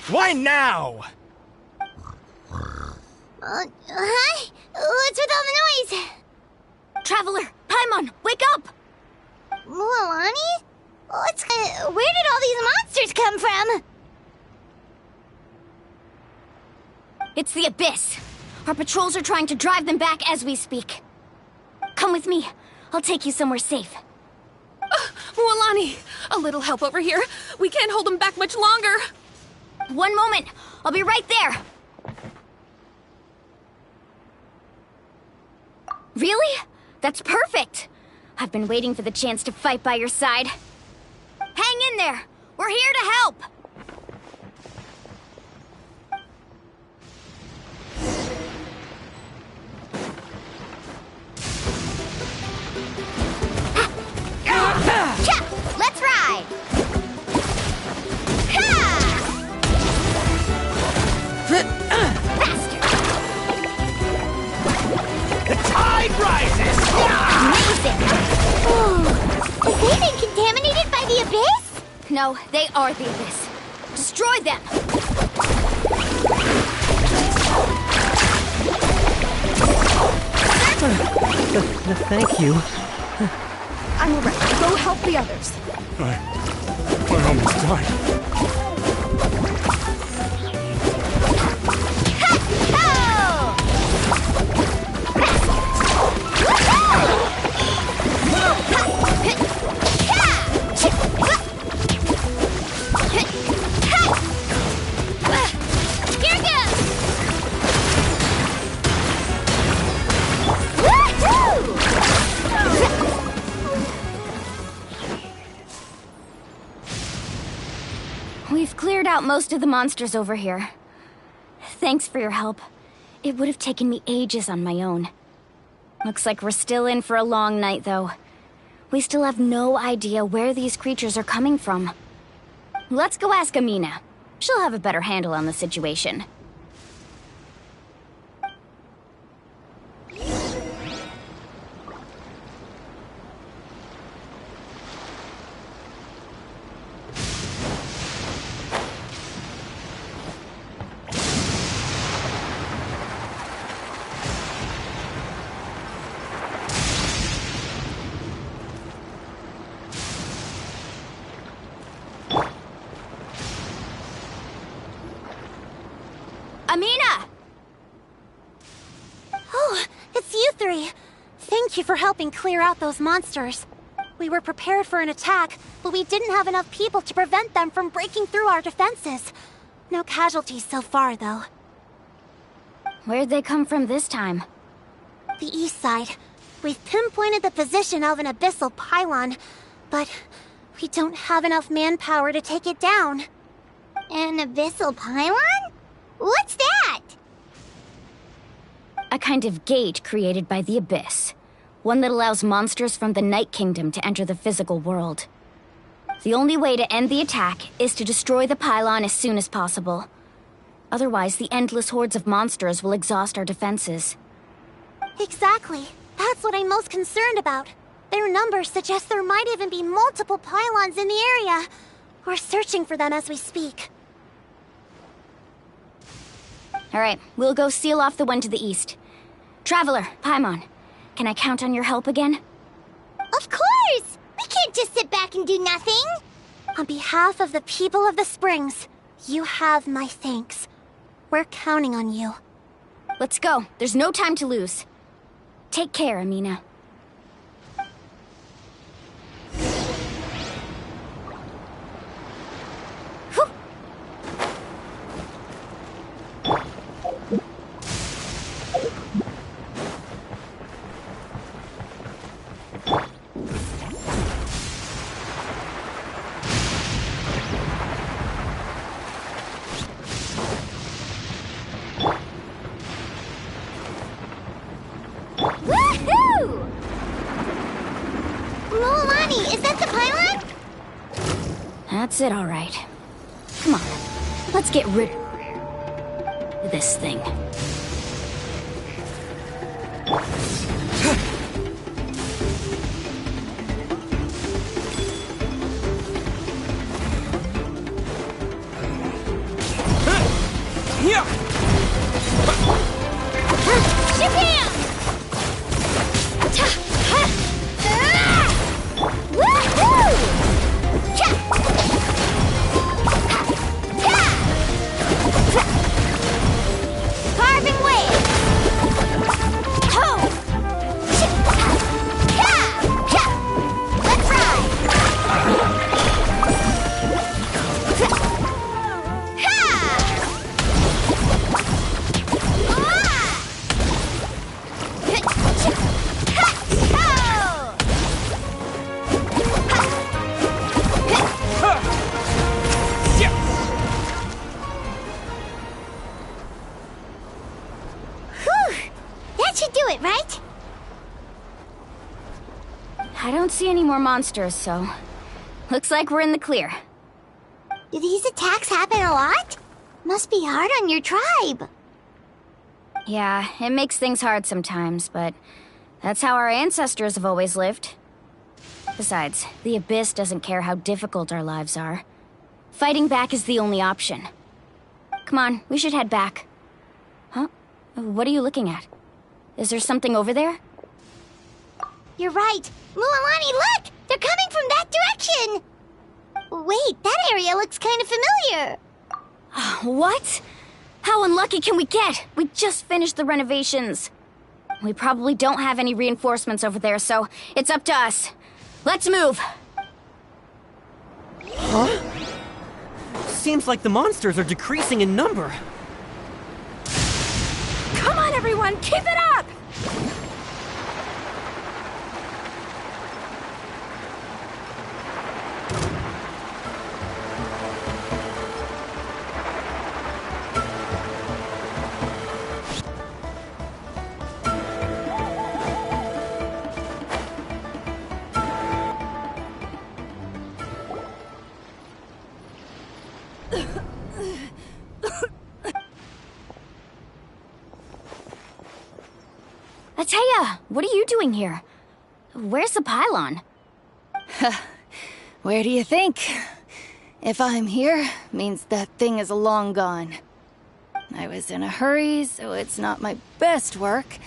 Why now? Hi? What's with all the noise? Traveler, Paimon, wake up! Mualani? Where did all these monsters come from? It's the Abyss. Our patrols are trying to drive them back as we speak. Come with me. I'll take you somewhere safe. Mualani, a little help over here. We can't hold them back much longer. One moment. I'll be right there. Really? That's perfect. I've been waiting for the chance to fight by your side. Hang in there. We're here to help. Let's ride! Faster! The tide rises! Amazing! Have they been contaminated by the Abyss? No, they are the Abyss. Destroy them! Thank you. I'm alright. Go help the others. I almost died. We've cleared out most of the monsters over here. Thanks for your help. It would have taken me ages on my own. Looks like we're still in for a long night, though. We still have no idea where these creatures are coming from. Let's go ask Amina. She'll have a better handle on the situation. Amina! Oh, it's you three. Thank you for helping clear out those monsters. We were prepared for an attack, but we didn't have enough people to prevent them from breaking through our defenses. No casualties so far, though. Where'd they come from this time? The east side. We've pinpointed the position of an abyssal pylon, but we don't have enough manpower to take it down. An abyssal pylon? What's that? A kind of gate created by the Abyss. One that allows monsters from the Night Kingdom to enter the physical world. The only way to end the attack is to destroy the pylon as soon as possible. Otherwise, the endless hordes of monsters will exhaust our defenses. Exactly. That's what I'm most concerned about. Their numbers suggest there might even be multiple pylons in the area. We're searching for them as we speak. Alright, we'll go seal off the one to the east. Traveler, Paimon, can I count on your help again? Of course! We can't just sit back and do nothing! On behalf of the people of the Springs, you have my thanks. We're counting on you. Let's go. There's no time to lose. Take care, Amina. That's it, all right. Come on, let's get rid of this thing. more monsters, so... looks like we're in the clear. Do these attacks happen a lot? Must be hard on your tribe. Yeah, it makes things hard sometimes, but... that's how our ancestors have always lived. Besides, the Abyss doesn't care how difficult our lives are. Fighting back is the only option. Come on, we should head back. Huh? What are you looking at? Is there something over there? You're right. Mualani, look! They're coming from that direction! Wait, that area looks kind of familiar. What? How unlucky can we get? We just finished the renovations. We probably don't have any reinforcements over there, so it's up to us. Let's move! Huh? Seems like the monsters are decreasing in number. Come on, everyone, keep it up! Ateya, what are you doing here? Where's the pylon? Where do you think? If I'm here, means that thing is long gone. I was in a hurry, so it's not my best work.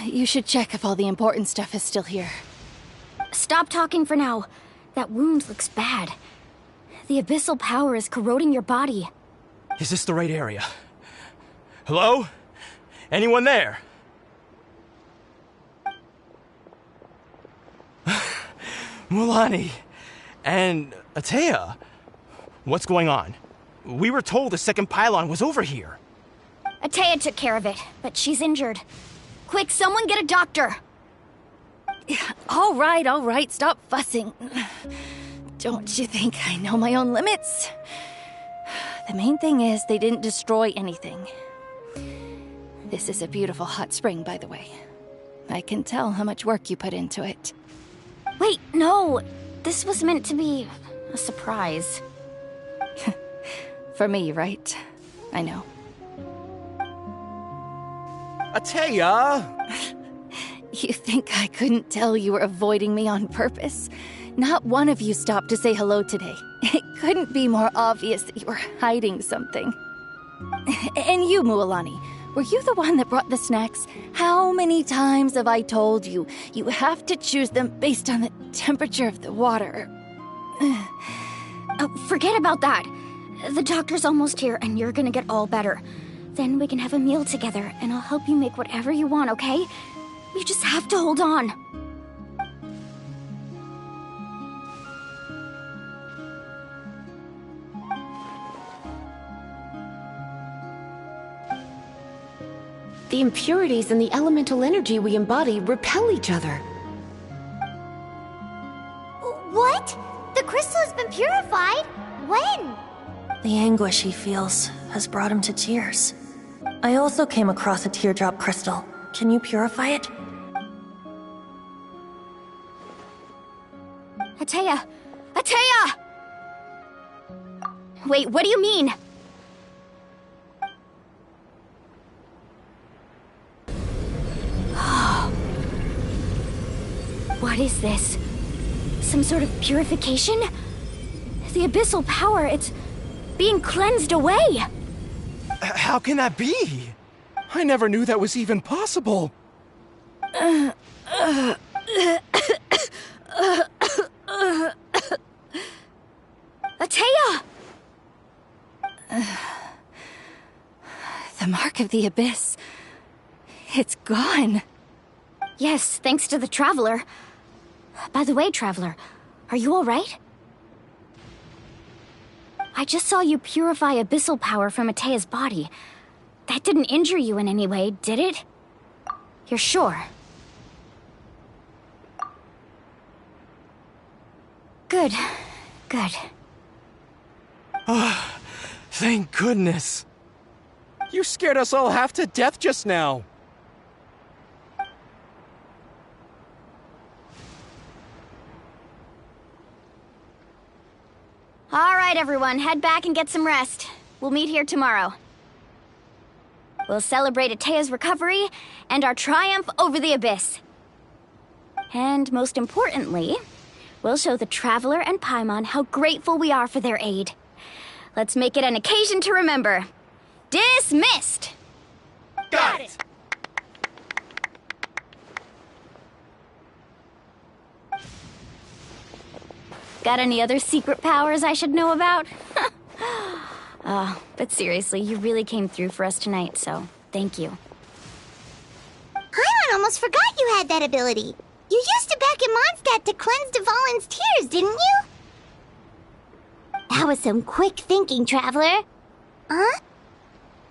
You should check if all the important stuff is still here. Stop talking for now. That wound looks bad. The abyssal power is corroding your body. Is this the right area? Hello? Anyone there? Mualani and Ateya. What's going on? We were told the second pylon was over here. Ateya took care of it, but she's injured. Quick, someone get a doctor! All right, stop fussing. Don't you think I know my own limits? The main thing is they didn't destroy anything. This is a beautiful hot spring, by the way. I can tell how much work you put into it. Wait, no! This was meant to be a surprise. For me, right? I know. Ateya! You think I couldn't tell you were avoiding me on purpose? Not one of you stopped to say hello today. It couldn't be more obvious that you were hiding something. And you, Mualani, were you the one that brought the snacks? How many times have I told you, you have to choose them based on the temperature of the water? Oh, forget about that. The doctor's almost here, and you're gonna get all better. Then we can have a meal together, and I'll help you make whatever you want, okay? You just have to hold on. The impurities and the elemental energy we embody repel each other. What? The crystal has been purified? When? The anguish he feels has brought him to tears. I also came across a teardrop crystal. Can you purify it? Ateya! Ateya! Wait, what do you mean? What is this? Some sort of purification? The abyssal power, it's being cleansed away! How can that be? I never knew that was even possible. Ateya! The mark of the abyss. It's gone. Yes, thanks to the Traveler. By the way, Traveler, are you alright? I just saw you purify abyssal power from Ateya's body. That didn't injure you in any way, did it? You're sure? Good. Good. Thank goodness. You scared us all half to death just now. All right, everyone, head back and get some rest. We'll meet here tomorrow. We'll celebrate Atea's recovery and our triumph over the Abyss. And most importantly, we'll show the Traveler and Paimon how grateful we are for their aid. Let's make it an occasion to remember. Dismissed! Got it! Got any other secret powers I should know about? But seriously, you really came through for us tonight, so thank you. Paimon almost forgot you had that ability. You used it back in Mondstadt to cleanse Dvalin's tears, didn't you? That was some quick thinking, Traveler. Huh?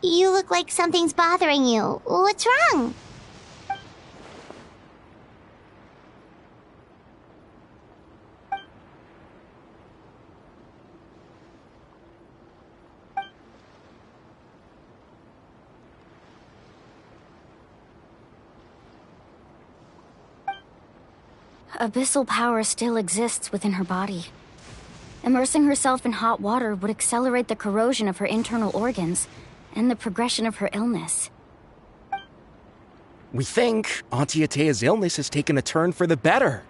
You look like something's bothering you. What's wrong? Abyssal power still exists within her body. Immersing herself in hot water would accelerate the corrosion of her internal organs and the progression of her illness. We think Auntie Atea's illness has taken a turn for the better.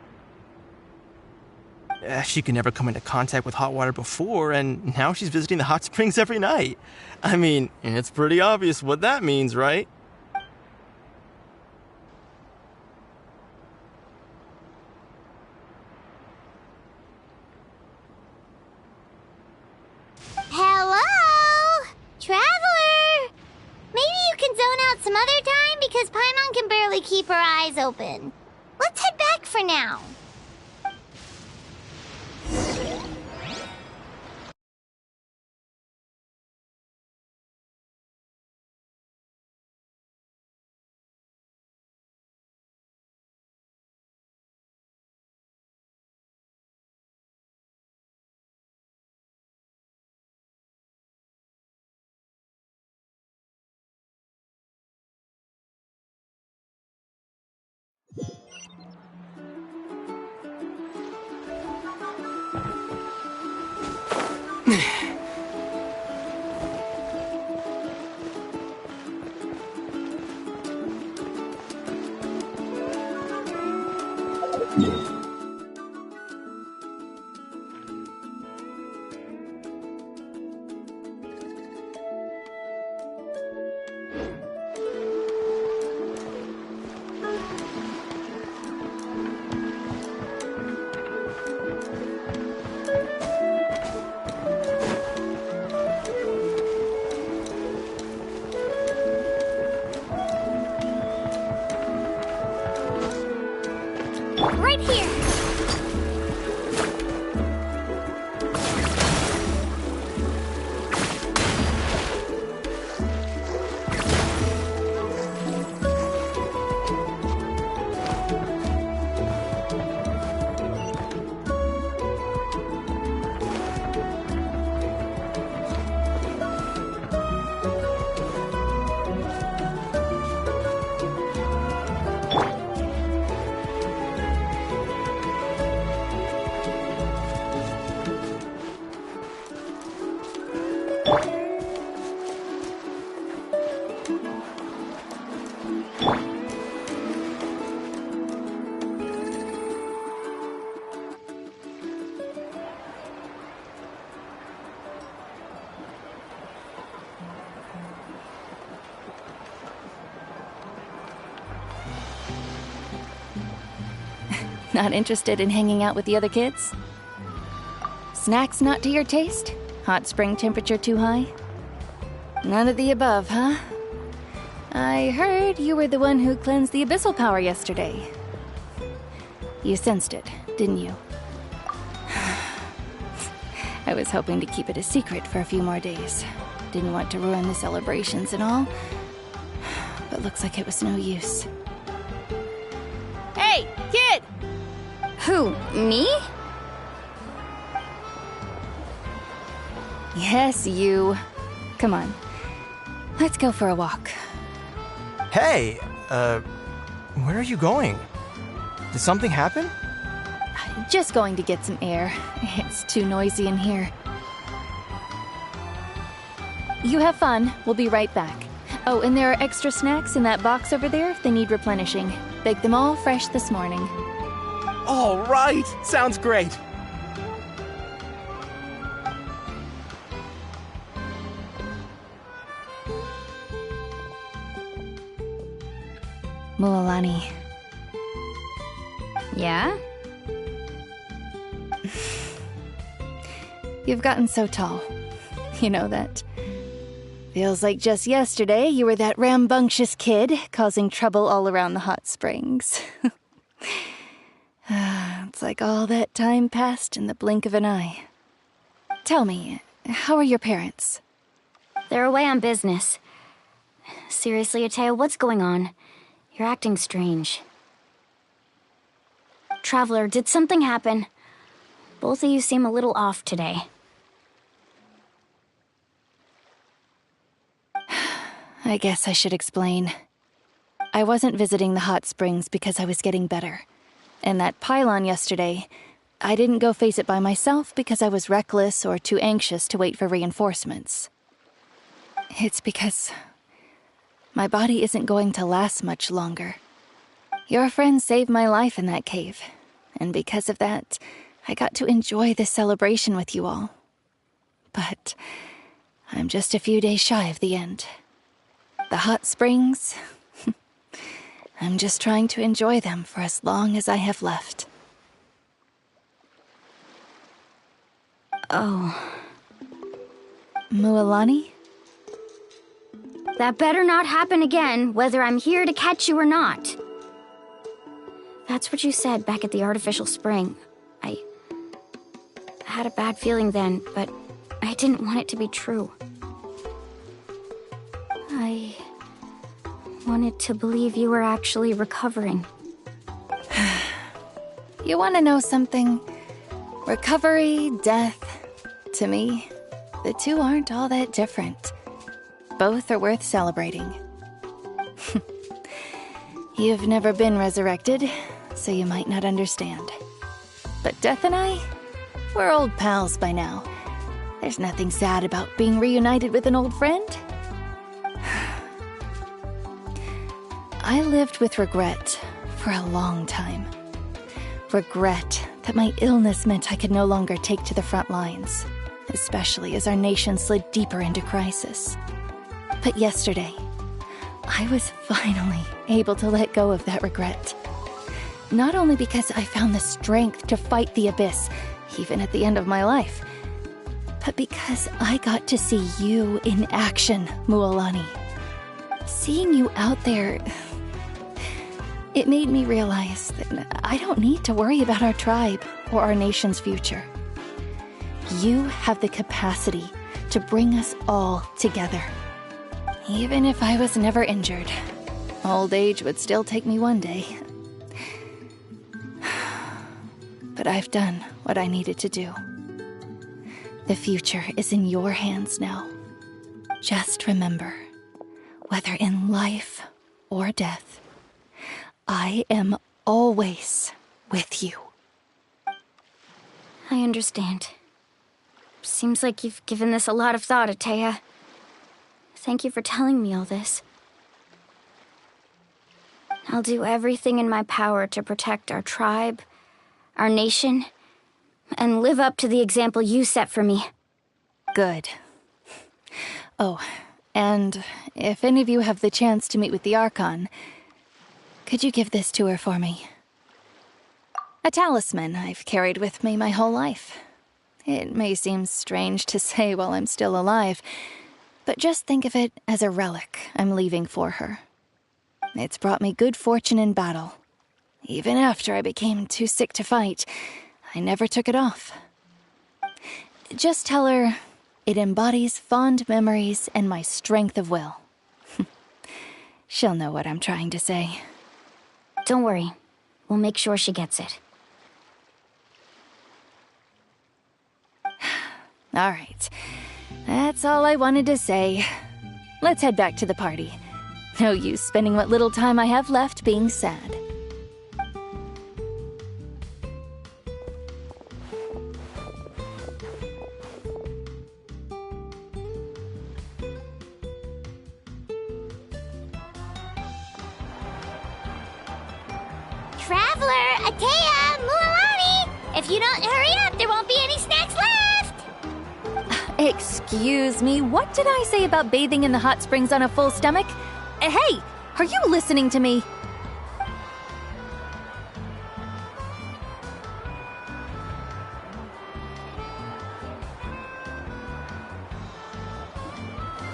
She could never come into contact with hot water before, and now she's visiting the hot springs every night. I mean, it's pretty obvious what that means, right? Hello? Traveler? Maybe you can zone out some other time because Paimon can barely keep her eyes open. Let's head back for now. Right here. Not interested in hanging out with the other kids? Snacks not to your taste? Hot spring temperature too high? None of the above, huh? I heard you were the one who cleansed the abyssal power yesterday. You sensed it, didn't you? I was hoping to keep it a secret for a few more days. Didn't want to ruin the celebrations and all. But looks like it was no use. Hey, kid! Who, me? Yes, you. Come on. Let's go for a walk. Hey, where are you going? Did something happen? Just going to get some air. It's too noisy in here. You have fun. We'll be right back. Oh, and there are extra snacks in that box over there if they need replenishing. Baked them all fresh this morning. All right, sounds great. Mualani. Yeah? You've gotten so tall. You know that. Feels like just yesterday you were that rambunctious kid causing trouble all around the hot springs. It's like all that time passed in the blink of an eye. Tell me, how are your parents? They're away on business. Seriously, Atea, what's going on? You're acting strange. Traveler, did something happen? Both of you seem a little off today. I guess I should explain. I wasn't visiting the hot springs because I was getting better. And that pylon yesterday, I didn't go face it by myself because I was reckless or too anxious to wait for reinforcements. It's because my body isn't going to last much longer. Your friend saved my life in that cave, and because of that, I got to enjoy this celebration with you all. But I'm just a few days shy of the end. The hot springs, I'm just trying to enjoy them for as long as I have left. Oh. Mualani? That better not happen again, whether I'm here to catch you or not. That's what you said back at the artificial spring. I had a bad feeling then, but I didn't want it to be true. I wanted to believe you were actually recovering. You want to know something? Recovery, death, to me, the two aren't all that different. Both are worth celebrating. You've never been resurrected, so you might not understand. But Death and I, we're old pals by now. There's nothing sad about being reunited with an old friend. I lived with regret for a long time. Regret that my illness meant I could no longer take to the front lines, especially as our nation slid deeper into crisis. But yesterday, I was finally able to let go of that regret. Not only because I found the strength to fight the abyss, even at the end of my life, but because I got to see you in action, Mualani. Seeing you out there, it made me realize that I don't need to worry about our tribe or our nation's future. You have the capacity to bring us all together. Even if I was never injured, old age would still take me one day. But I've done what I needed to do. The future is in your hands now. Just remember, whether in life or death, I am always with you. I understand. Seems like you've given this a lot of thought, Atea. Thank you for telling me all this. I'll do everything in my power to protect our tribe, our nation, and live up to the example you set for me. Good. Oh, and if any of you have the chance to meet with the Archon, could you give this to her for me? A talisman I've carried with me my whole life. It may seem strange to say while I'm still alive, but just think of it as a relic I'm leaving for her. It's brought me good fortune in battle. Even after I became too sick to fight, I never took it off. Just tell her it embodies fond memories and my strength of will. She'll know what I'm trying to say. Don't worry. We'll make sure she gets it. All right. That's all I wanted to say. Let's head back to the party. No use spending what little time I have left being sad. Traveler, Atea, Mualani! If you don't hurry up, there won't be any snacks left! Excuse me, what did I say about bathing in the hot springs on a full stomach? Hey, are you listening to me?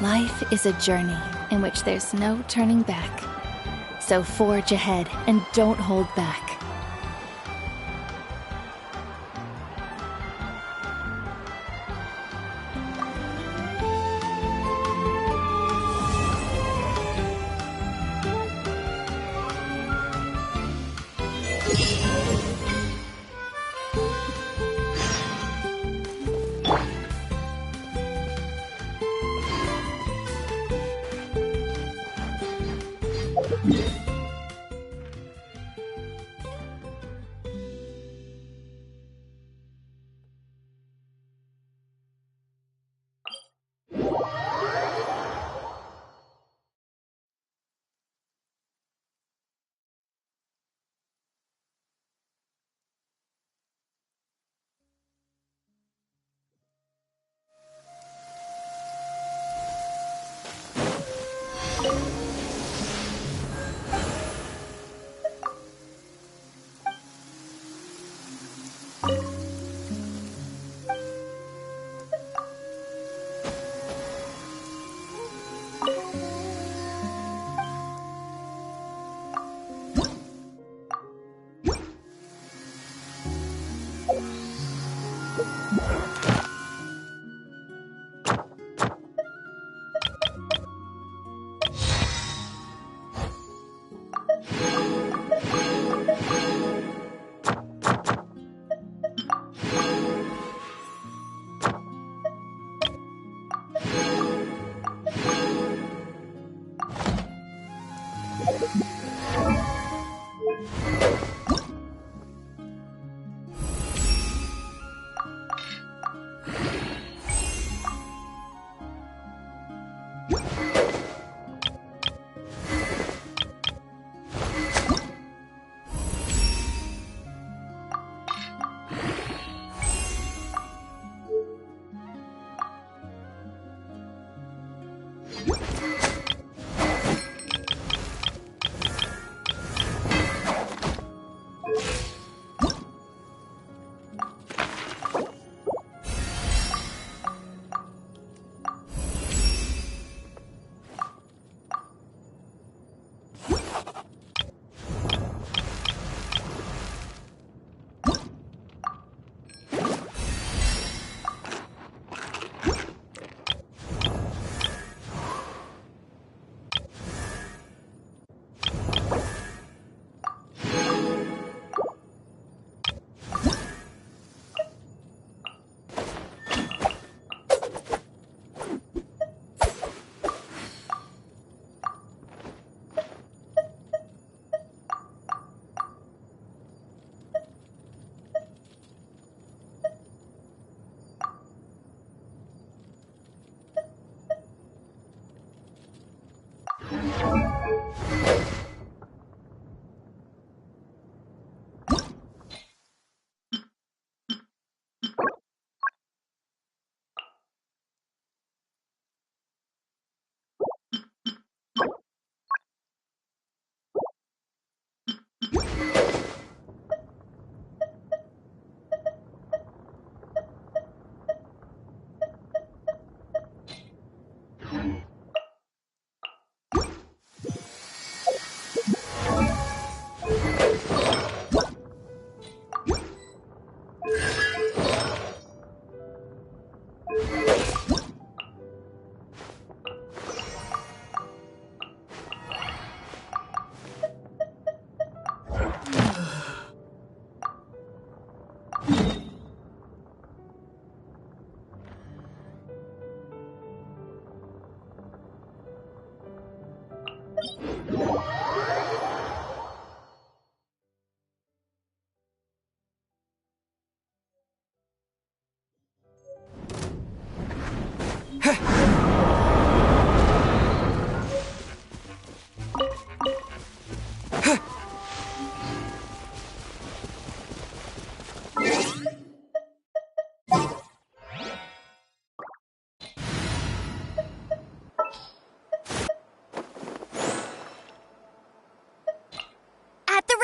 Life is a journey in which there's no turning back. So forge ahead and don't hold back.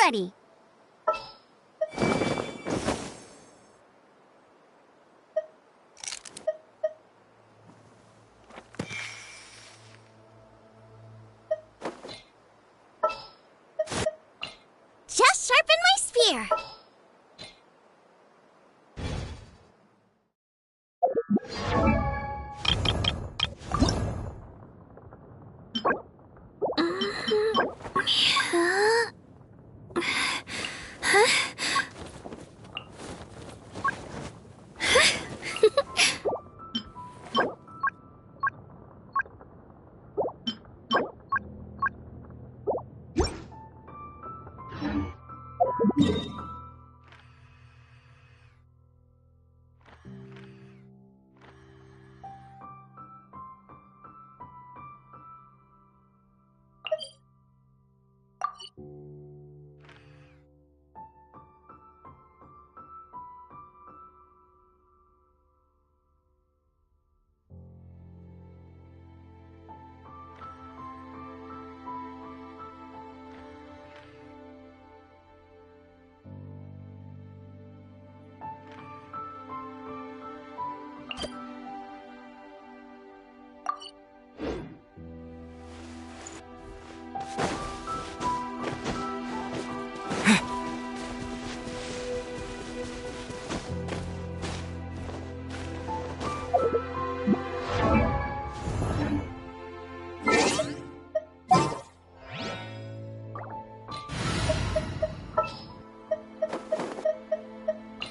ready. Just sharpen my spear.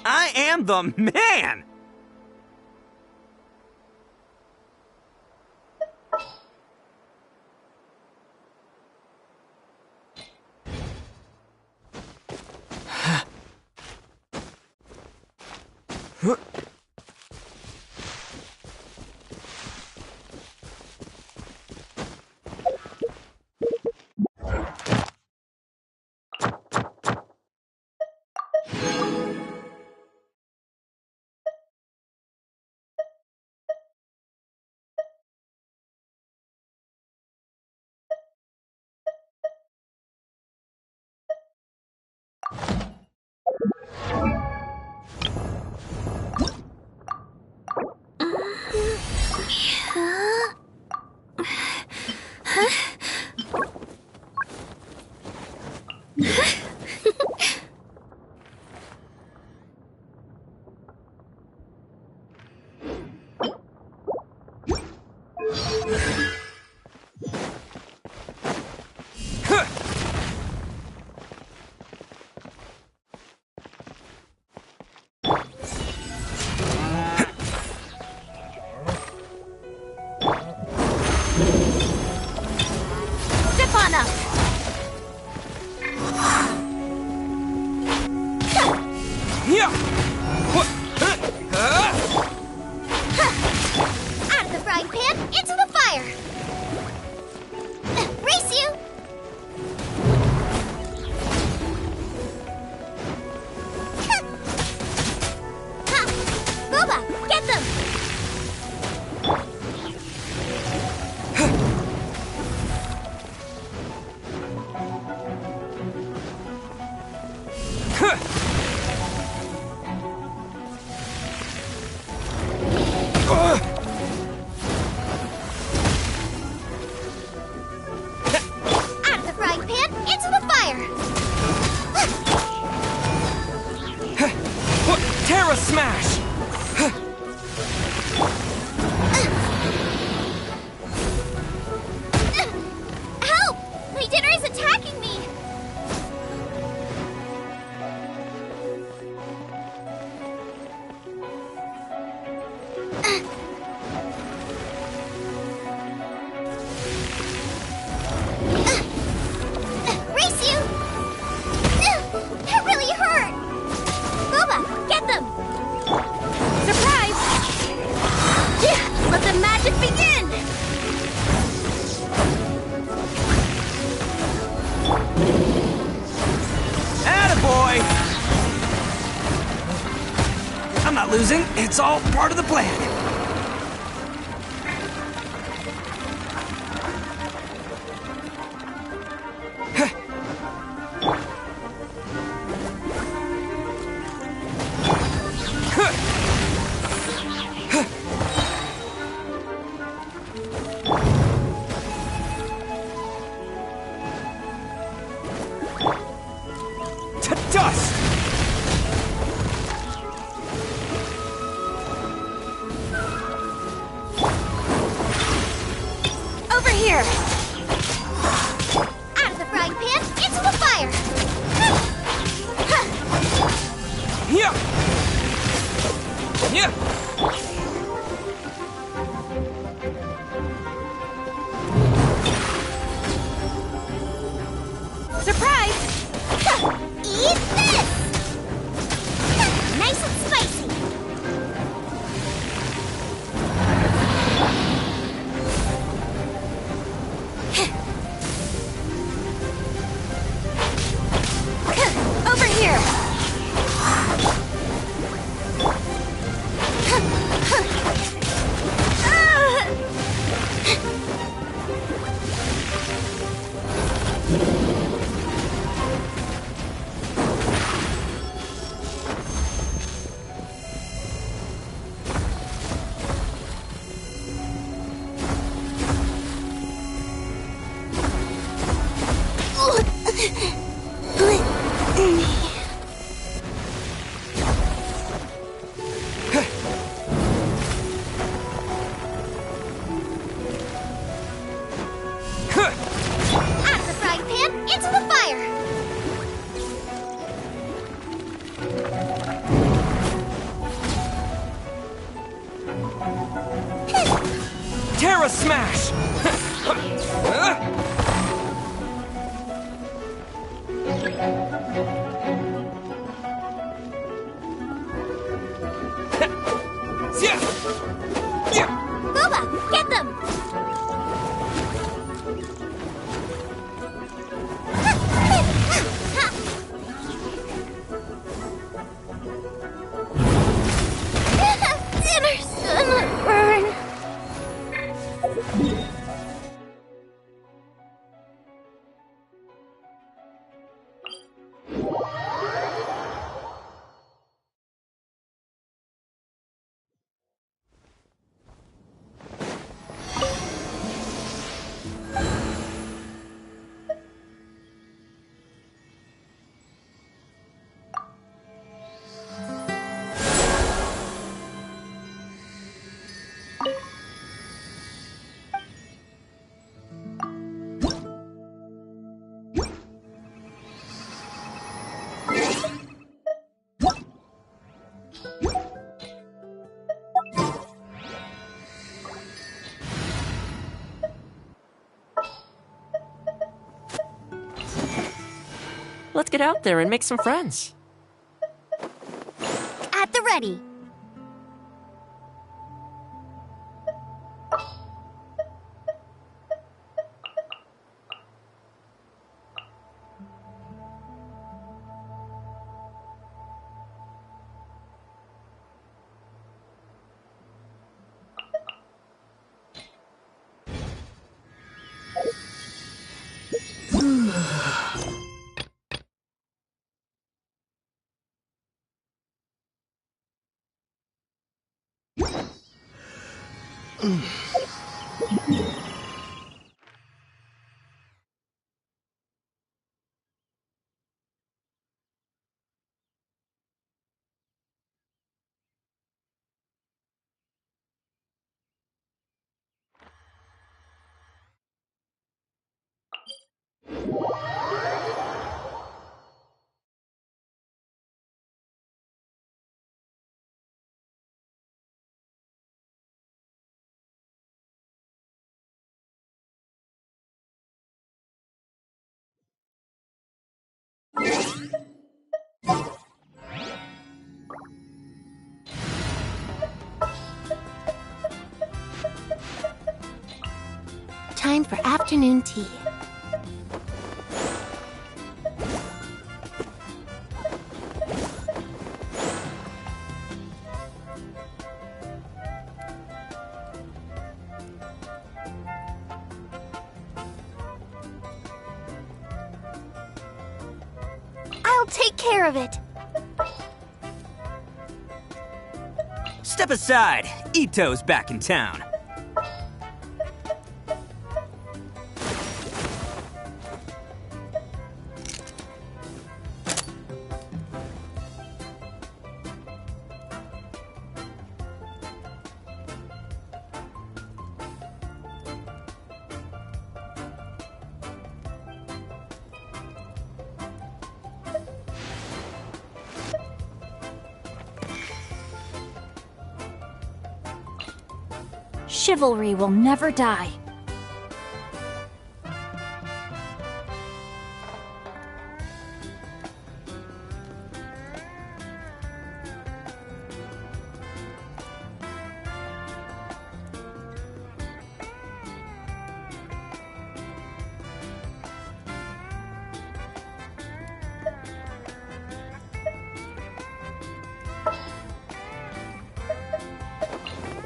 I am the man! Out of the frying pan, into the fire! Race you! Ha! Boba, get them! Out of the frying pan, into the fire! Terra Smash! Help! Leader is attacking me! Race you! That really hurt! Boba, get them! Surprise! Let the magic begin! Attaboy! I'm not losing. It's all part of the plan. here! Out of the frying pan, into the fire! Yeah. Yeah. Surprise! Eat this! Nice and spicy! Over here! Out of the frying pan, into the fire! Terra Smash! Boba, get them! Dinner's gonna burn. Let's get out there and make some friends. At the ready. Time for afternoon tea. I'll take care of it. Step aside. Ito's back in town. Chivalry will never die.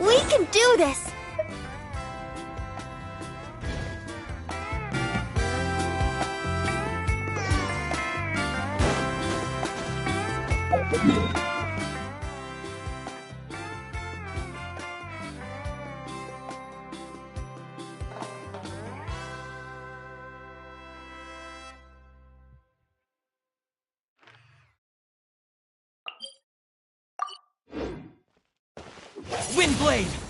We can do this! Windblade!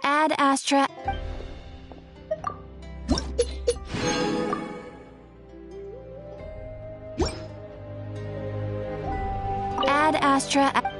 Ad Astra. Ad Astra.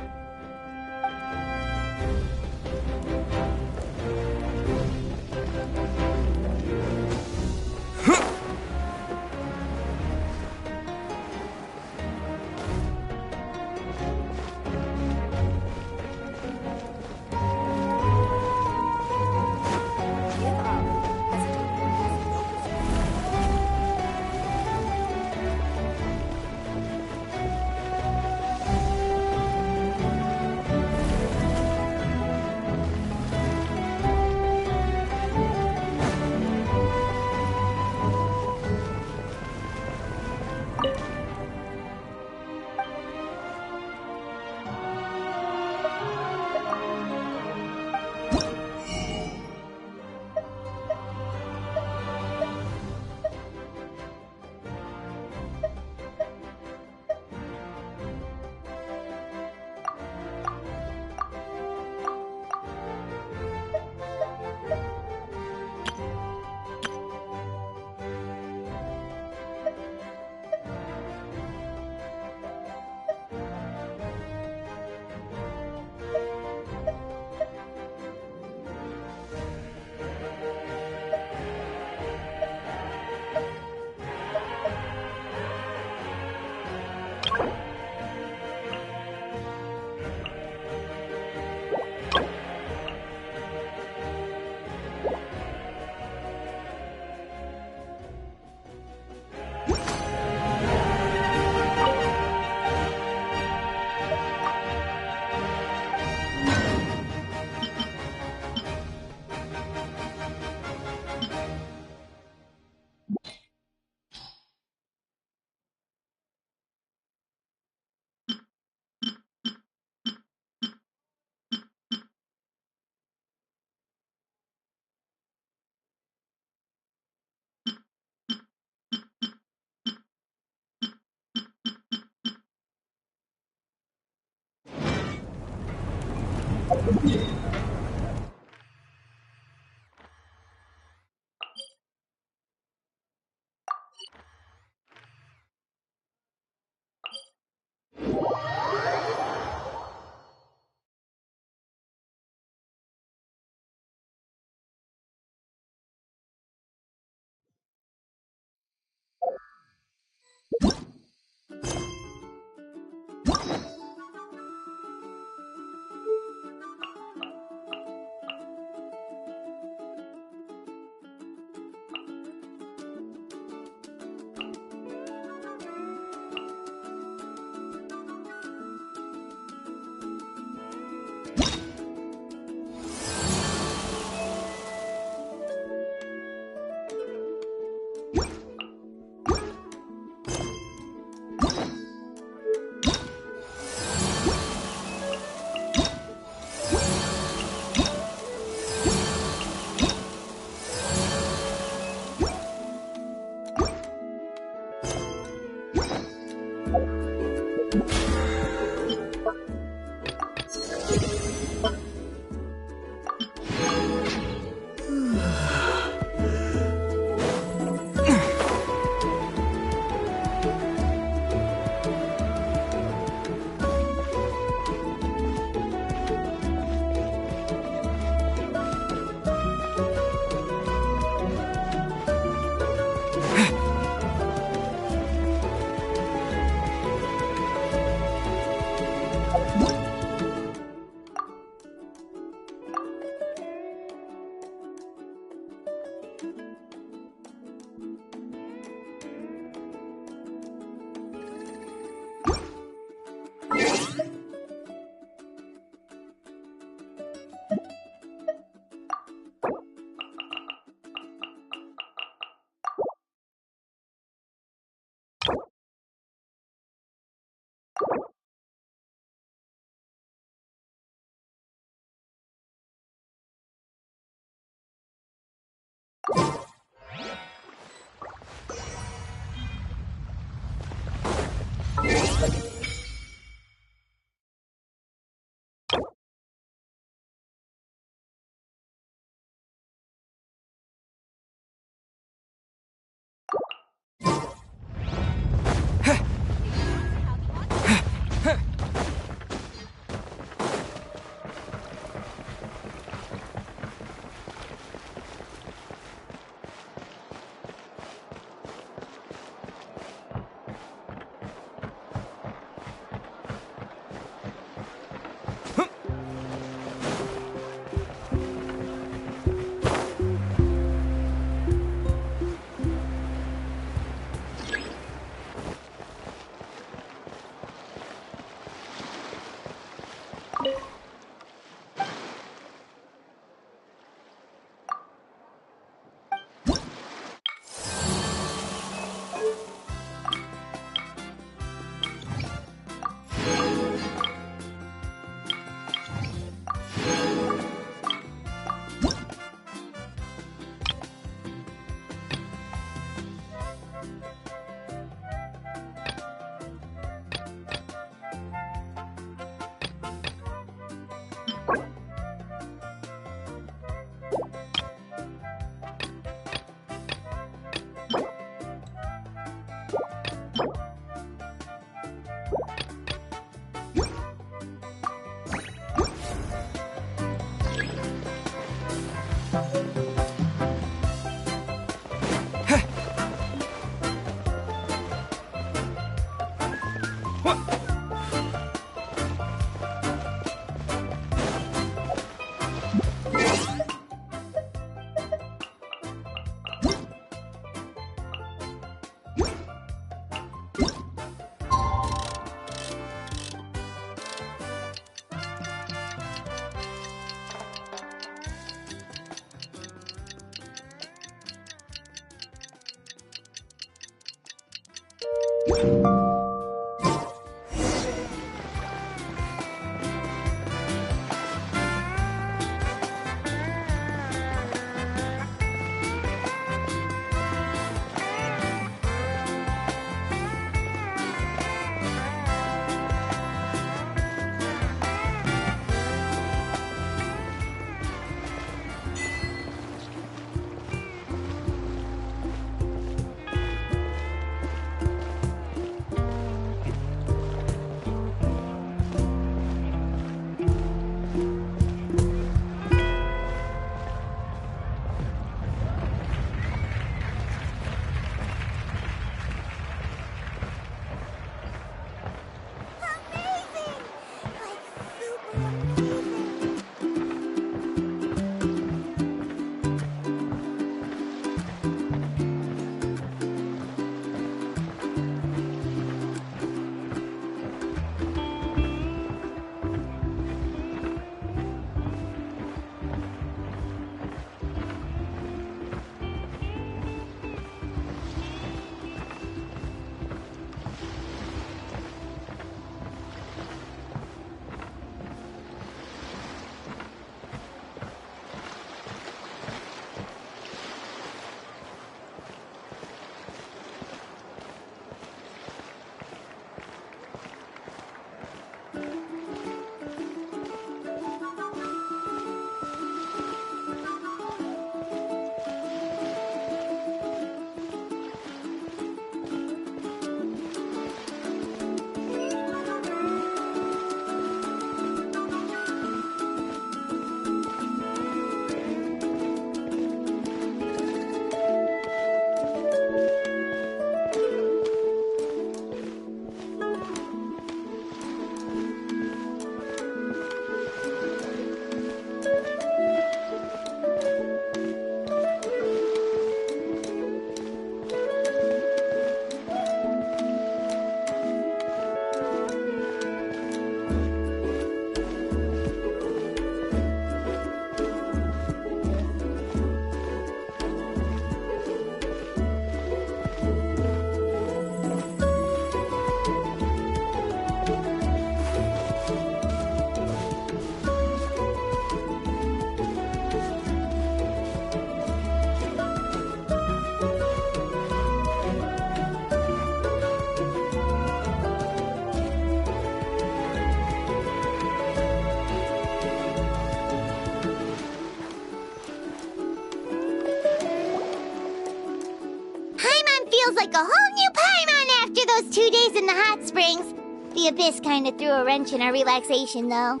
feels like a whole new Paimon after those 2 days in the hot springs. The Abyss kinda threw a wrench in our relaxation, though.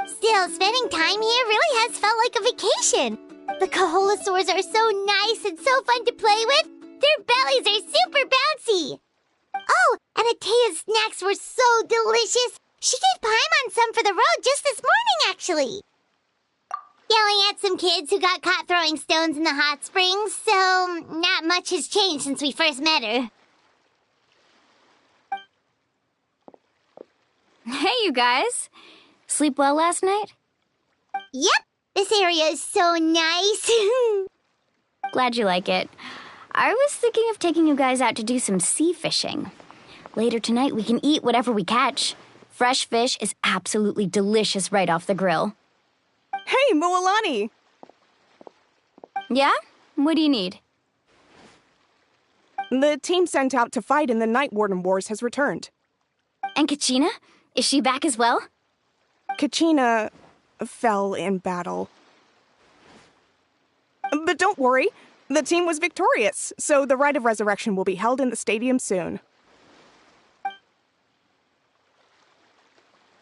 Still, spending time here really has felt like a vacation. The Kaholosaurs are so nice and so fun to play with. Their bellies are super bouncy. Oh, and Atea's snacks were so delicious. She gave Paimon some for the road just this morning, actually. Yelling at some kids who got caught throwing stones in the hot springs, so not much has changed since we first met her. Hey, you guys. Sleep well last night? Yep, this area is so nice. Glad you like it. I was thinking of taking you guys out to do some sea fishing. Later tonight, we can eat whatever we catch. Fresh fish is absolutely delicious right off the grill. Hey, Mualani! Yeah? What do you need? The team sent out to fight in the Night Warden Wars has returned. And Kachina? Is she back as well? Kachina fell in battle. But don't worry, the team was victorious, so the Rite of Resurrection will be held in the stadium soon.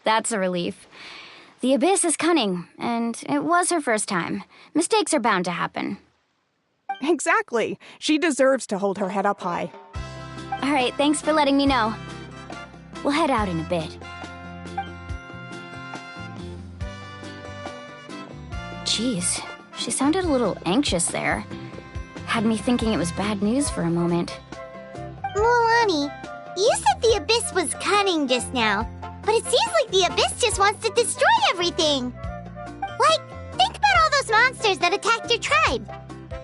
That's a relief. The Abyss is cunning, and it was her first time. Mistakes are bound to happen. Exactly. She deserves to hold her head up high. All right, thanks for letting me know. We'll head out in a bit. Jeez, she sounded a little anxious there. Had me thinking it was bad news for a moment. Mualani, you said the Abyss was cunning just now, but it seems like the Abyss just wants to destroy everything. Like, think about all those monsters that attacked your tribe.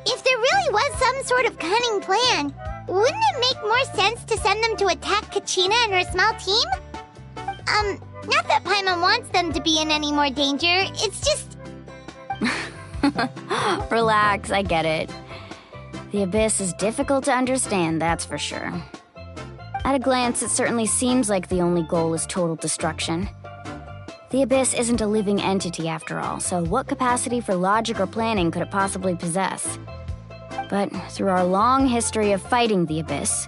If there really was some sort of cunning plan, wouldn't it make more sense to send them to attack Kachina and her small team? Not that Paimon wants them to be in any more danger, it's just... Relax, I get it. The Abyss is difficult to understand, that's for sure. At a glance, it certainly seems like the only goal is total destruction. The Abyss isn't a living entity after all, so what capacity for logic or planning could it possibly possess? But through our long history of fighting the Abyss,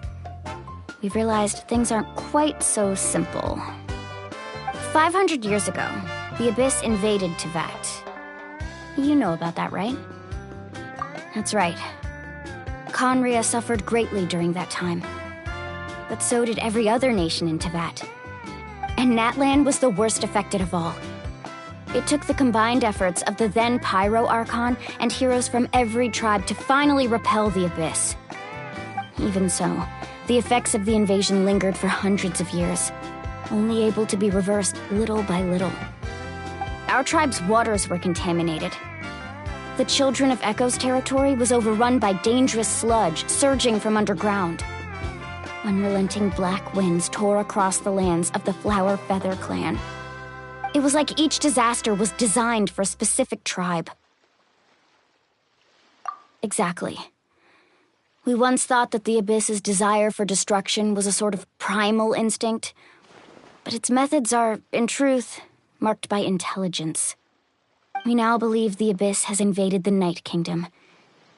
we've realized things aren't quite so simple. 500 years ago, the Abyss invaded Teyvat. You know about that, right? That's right. Conria suffered greatly during that time. But so did every other nation in Teyvat. And Natlan was the worst affected of all. It took the combined efforts of the then Pyro Archon and heroes from every tribe to finally repel the Abyss. Even so, the effects of the invasion lingered for hundreds of years, only able to be reversed little by little. Our tribe's waters were contaminated. The Children of Echo's territory was overrun by dangerous sludge surging from underground. Unrelenting black winds tore across the lands of the Flower Feather clan. It was like each disaster was designed for a specific tribe. Exactly. We once thought that the Abyss's desire for destruction was a sort of primal instinct, but its methods are, in truth, marked by intelligence. We now believe the Abyss has invaded the Night Kingdom,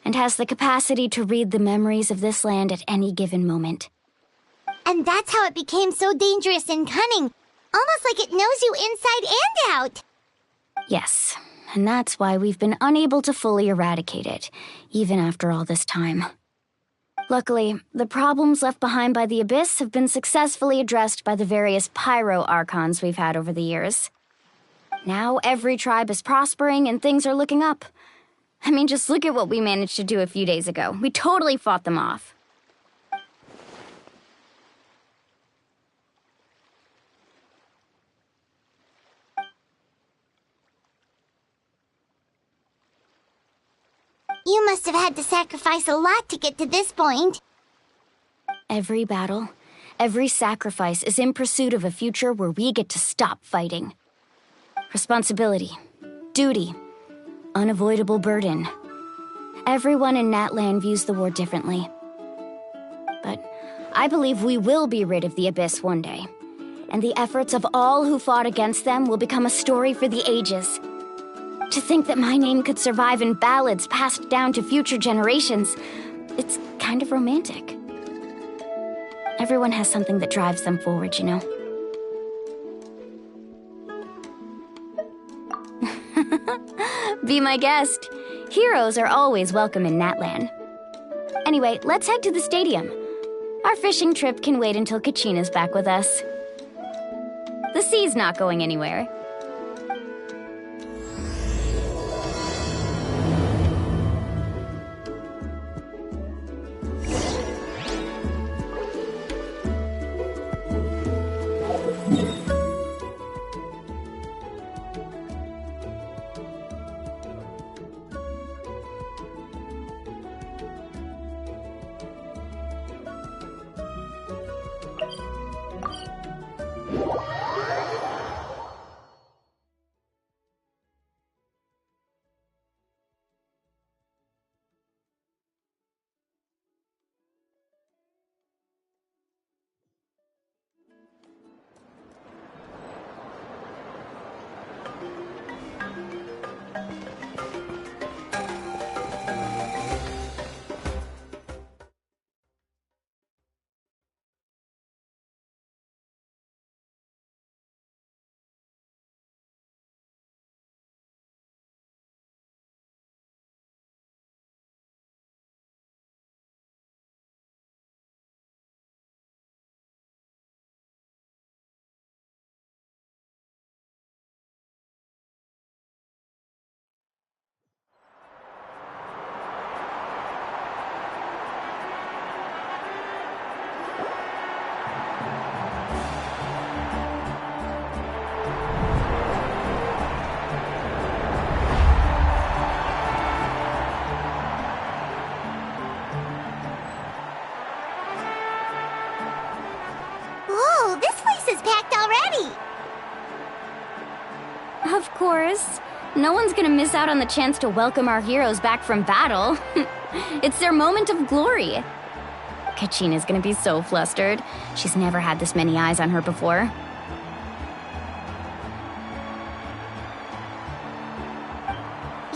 and has the capacity to read the memories of this land at any given moment. And that's how it became so dangerous and cunning, almost like it knows you inside and out. Yes, and that's why we've been unable to fully eradicate it, even after all this time. Luckily, the problems left behind by the Abyss have been successfully addressed by the various Pyro Archons we've had over the years. Now every tribe is prospering and things are looking up. I mean, just look at what we managed to do a few days ago. We totally fought them off. You must have had to sacrifice a lot to get to this point. Every battle, every sacrifice is in pursuit of a future where we get to stop fighting. Responsibility, duty, unavoidable burden. Everyone in Natlan views the war differently. But I believe we will be rid of the Abyss one day, and the efforts of all who fought against them will become a story for the ages. To think that my name could survive in ballads passed down to future generations, it's kind of romantic. Everyone has something that drives them forward, you know? Be my guest. Heroes are always welcome in Natlan. Anyway, let's head to the stadium. Our fishing trip can wait until Kachina's back with us. The sea's not going anywhere. Whoa, this place is packed already! Of course. No one's gonna miss out on the chance to welcome our heroes back from battle. It's their moment of glory. Kachina's gonna be so flustered. She's never had this many eyes on her before.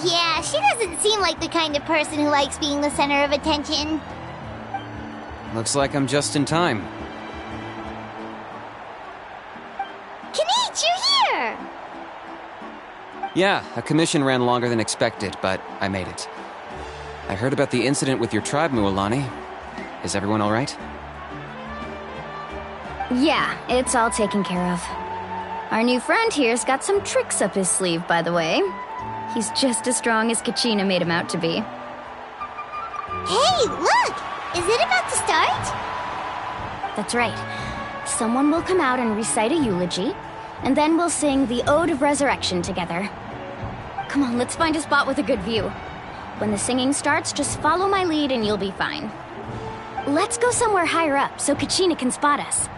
Yeah, she doesn't seem like the kind of person who likes being the center of attention. Looks like I'm just in time. Kenich, you're here! Yeah, a commission ran longer than expected, but I made it. I heard about the incident with your tribe, Mualani. Is everyone all right? Yeah, it's all taken care of. Our new friend here's got some tricks up his sleeve, by the way. He's just as strong as Kachina made him out to be. Hey, look! Is it about to start? That's right. Someone will come out and recite a eulogy, and then we'll sing the Ode of Resurrection together. Come on, let's find a spot with a good view. When the singing starts, just follow my lead and you'll be fine. Let's go somewhere higher up so Kachina can spot us.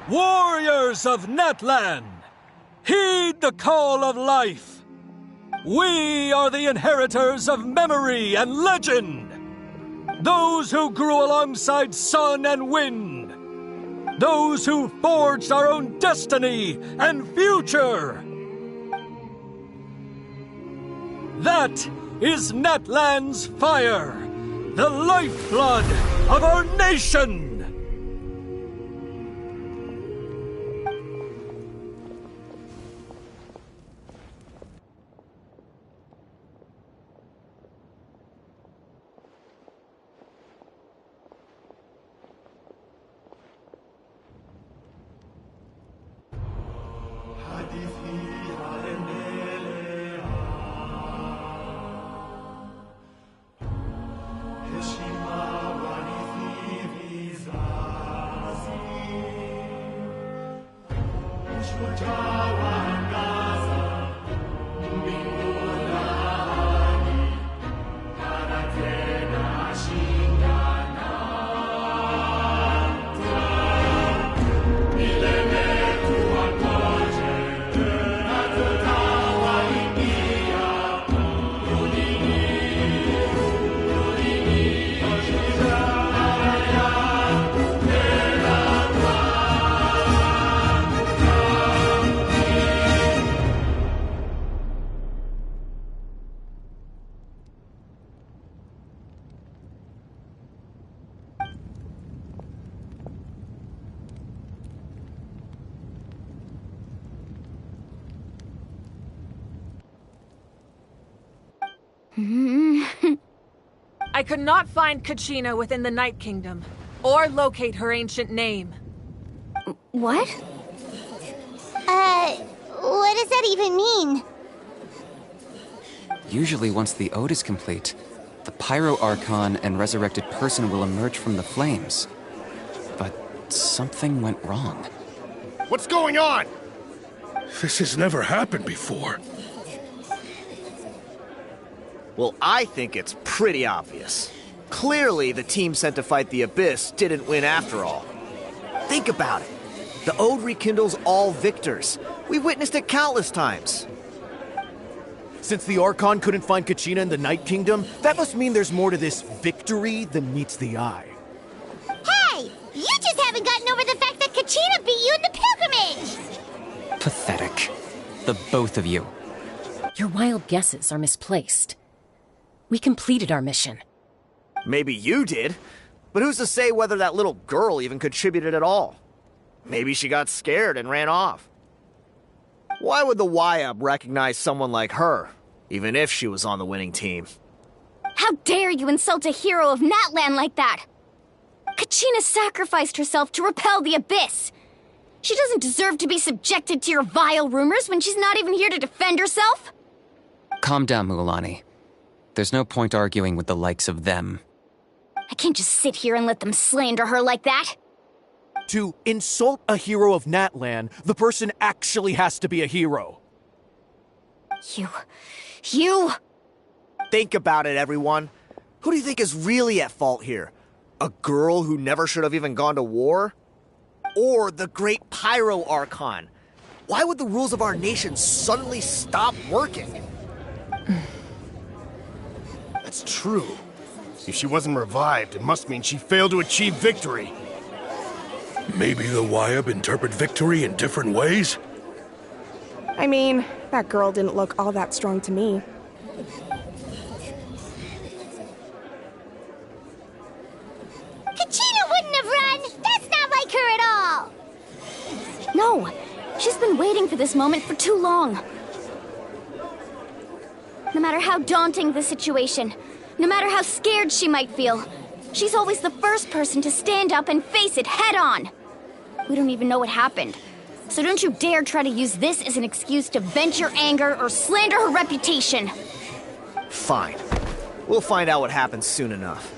Warriors of Natlan, heed the call of life. We are the inheritors of memory and legend. Those who grew alongside sun and wind. Those who forged our own destiny and future. That is Natlan's fire, the lifeblood of our nation. I could not find Kachina within the Night Kingdom, or locate her ancient name. What? What does that even mean? Usually once the ode is complete, the Pyro Archon and resurrected person will emerge from the flames. But something went wrong. What's going on? This has never happened before. Well, I think it's pretty obvious. Clearly, the team sent to fight the Abyss didn't win after all. Think about it. The Ode rekindles all victors. We've witnessed it countless times. Since the Archon couldn't find Kachina in the Night Kingdom, that must mean there's more to this victory than meets the eye. Hey! You just haven't gotten over the fact that Kachina beat you in the pilgrimage! Pathetic. The both of you. Your wild guesses are misplaced. We completed our mission. Maybe you did, but who's to say whether that little girl even contributed at all? Maybe she got scared and ran off. Why would the YUB recognize someone like her, even if she was on the winning team? How dare you insult a hero of Natlan like that? Kachina sacrificed herself to repel the Abyss. She doesn't deserve to be subjected to your vile rumors when she's not even here to defend herself. Calm down, Mualani. There's no point arguing with the likes of them. I can't just sit here and let them slander her like that. To insult a hero of Natlan, the person actually has to be a hero. You... Think about it, everyone. Who do you think is really at fault here? A girl who never should have even gone to war? Or the great Pyro Archon? Why would the rules of our nation suddenly stop working? That's true. If she wasn't revived, it must mean she failed to achieve victory. Maybe the YUB interpret victory in different ways? I mean, that girl didn't look all that strong to me. Kachina wouldn't have run! That's not like her at all! No, she's been waiting for this moment for too long. No matter how daunting the situation, no matter how scared she might feel, she's always the first person to stand up and face it head on. We don't even know what happened, so don't you dare try to use this as an excuse to vent your anger or slander her reputation. Fine. We'll find out what happens soon enough.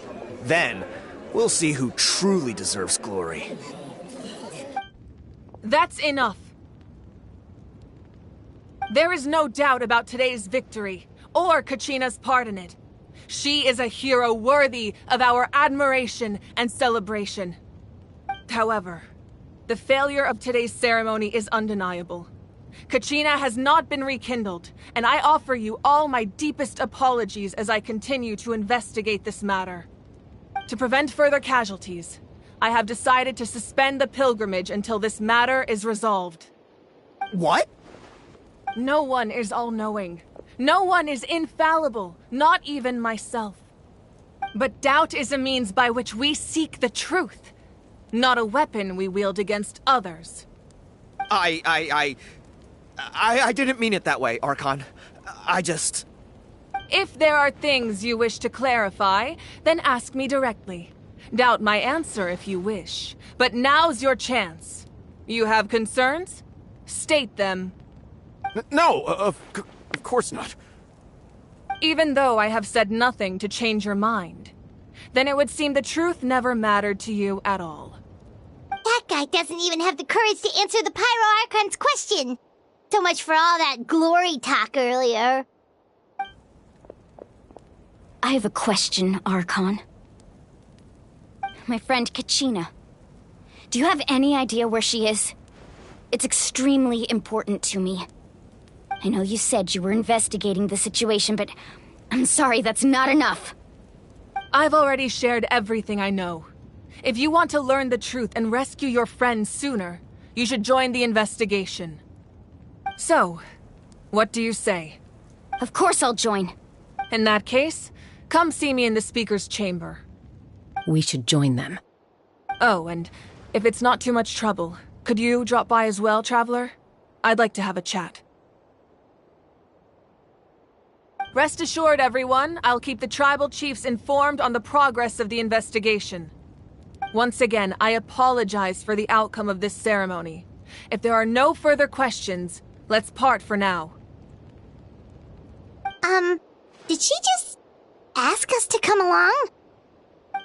Then, we'll see who truly deserves glory. That's enough. There is no doubt about today's victory, or Kachina's part in it. She is a hero worthy of our admiration and celebration. However, the failure of today's ceremony is undeniable. Kachina has not been rekindled, and I offer you all my deepest apologies as I continue to investigate this matter. To prevent further casualties, I have decided to suspend the pilgrimage until this matter is resolved. What? No one is all-knowing. No one is infallible, not even myself. But doubt is a means by which we seek the truth, not a weapon we wield against others. I didn't mean it that way, Archon. I just... If there are things you wish to clarify, then ask me directly. Doubt my answer if you wish, but now's your chance. You have concerns? State them. No, of course not. Even though I have said nothing to change your mind, then it would seem the truth never mattered to you at all. That guy doesn't even have the courage to answer the Pyro Archon's question. So much for all that glory talk earlier. I have a question, Archon. My friend Kachina. Do you have any idea where she is? It's extremely important to me. I know you said you were investigating the situation, but I'm sorry, that's not enough. I've already shared everything I know. If you want to learn the truth and rescue your friend sooner, you should join the investigation. So, what do you say? Of course I'll join. In that case, come see me in the speaker's chamber. We should join them. Oh, and if it's not too much trouble, could you drop by as well, Traveler? I'd like to have a chat. Rest assured, everyone, I'll keep the tribal chiefs informed on the progress of the investigation. Once again, I apologize for the outcome of this ceremony. If there are no further questions, let's part for now. Did she just ask us to come along?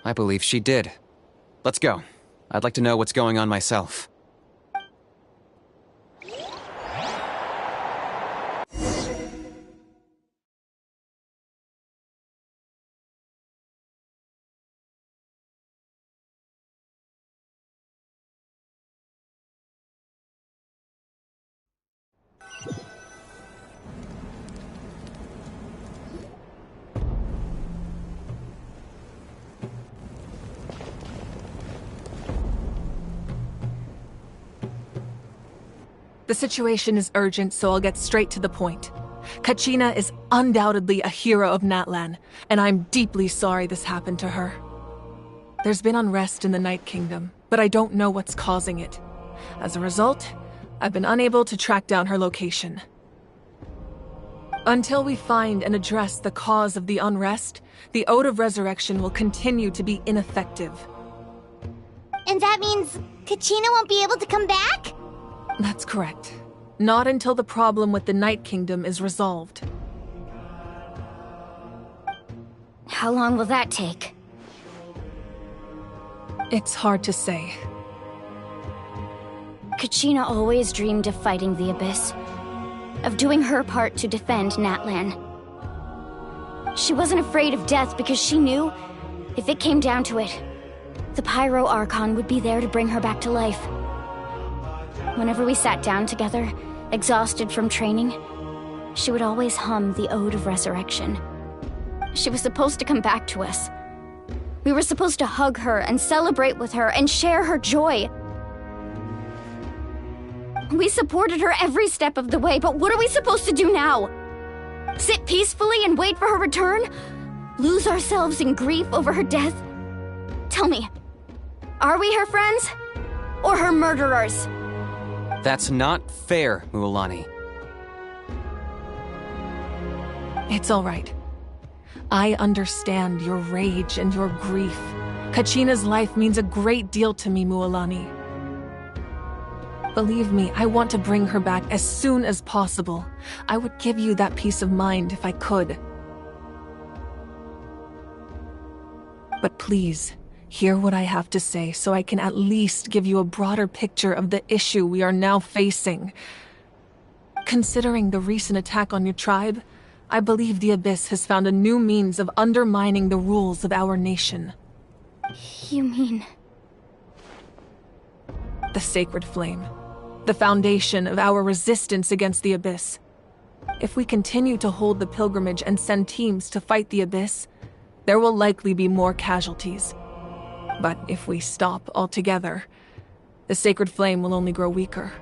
I believe she did. Let's go. I'd like to know what's going on myself. The situation is urgent, so I'll get straight to the point. Kachina is undoubtedly a hero of Natlan, and I'm deeply sorry this happened to her. There's been unrest in the Night Kingdom, but I don't know what's causing it. As a result, I've been unable to track down her location. Until we find and address the cause of the unrest, the Ode of Resurrection will continue to be ineffective. And that means Kachina won't be able to come back? That's correct. Not until the problem with the Night Kingdom is resolved. How long will that take? It's hard to say. Kachina always dreamed of fighting the Abyss, of doing her part to defend Natlan. She wasn't afraid of death because she knew, if it came down to it, the Pyro Archon would be there to bring her back to life. Whenever we sat down together, exhausted from training, she would always hum the Ode of Resurrection. She was supposed to come back to us. We were supposed to hug her and celebrate with her and share her joy. We supported her every step of the way, but what are we supposed to do now? Sit peacefully and wait for her return? Lose ourselves in grief over her death? Tell me, are we her friends? Or her murderers? That's not fair, Mualani. It's all right. I understand your rage and your grief. Kachina's life means a great deal to me, Mualani. Believe me, I want to bring her back as soon as possible. I would give you that peace of mind if I could. But please, hear what I have to say so I can at least give you a broader picture of the issue we are now facing. Considering the recent attack on your tribe, I believe the Abyss has found a new means of undermining the rules of our nation. You mean... The Sacred Flame. The foundation of our resistance against the Abyss. If we continue to hold the pilgrimage and send teams to fight the Abyss, there will likely be more casualties. But if we stop altogether, the Sacred Flame will only grow weaker.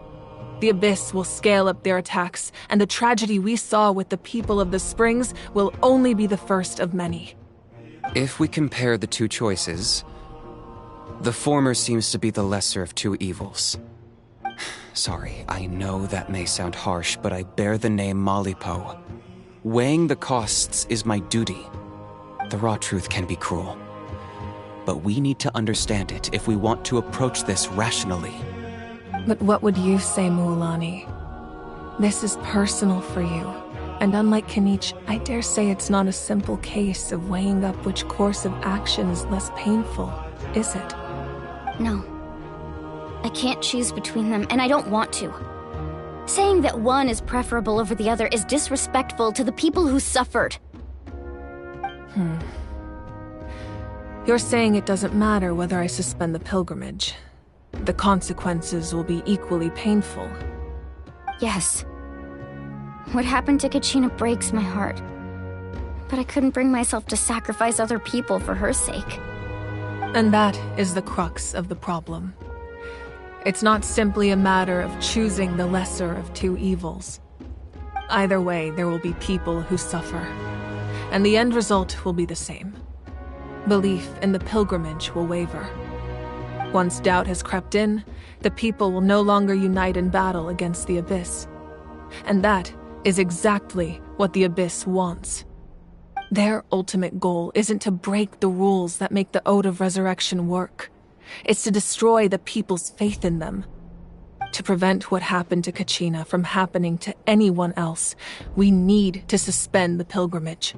The Abyss will scale up their attacks, and the tragedy we saw with the people of the Springs will only be the first of many. If we compare the two choices, the former seems to be the lesser of two evils. Sorry, I know that may sound harsh, but I bear the name Malipo. Weighing the costs is my duty. The raw truth can be cruel. But we need to understand it if we want to approach this rationally. But what would you say, Mualani? This is personal for you. And unlike Kanich, I dare say it's not a simple case of weighing up which course of action is less painful, is it? No. I can't choose between them, and I don't want to. Saying that one is preferable over the other is disrespectful to the people who suffered. You're saying it doesn't matter whether I suspend the pilgrimage. The consequences will be equally painful. Yes. What happened to Kachina breaks my heart. But I couldn't bring myself to sacrifice other people for her sake. And that is the crux of the problem. It's not simply a matter of choosing the lesser of two evils. Either way, there will be people who suffer. And the end result will be the same. Belief in the pilgrimage will waver. Once doubt has crept in, the people will no longer unite in battle against the Abyss. And that is exactly what the Abyss wants. Their ultimate goal isn't to break the rules that make the Ode of Resurrection work. It's to destroy the people's faith in them. To prevent what happened to Kachina from happening to anyone else, we need to suspend the pilgrimage.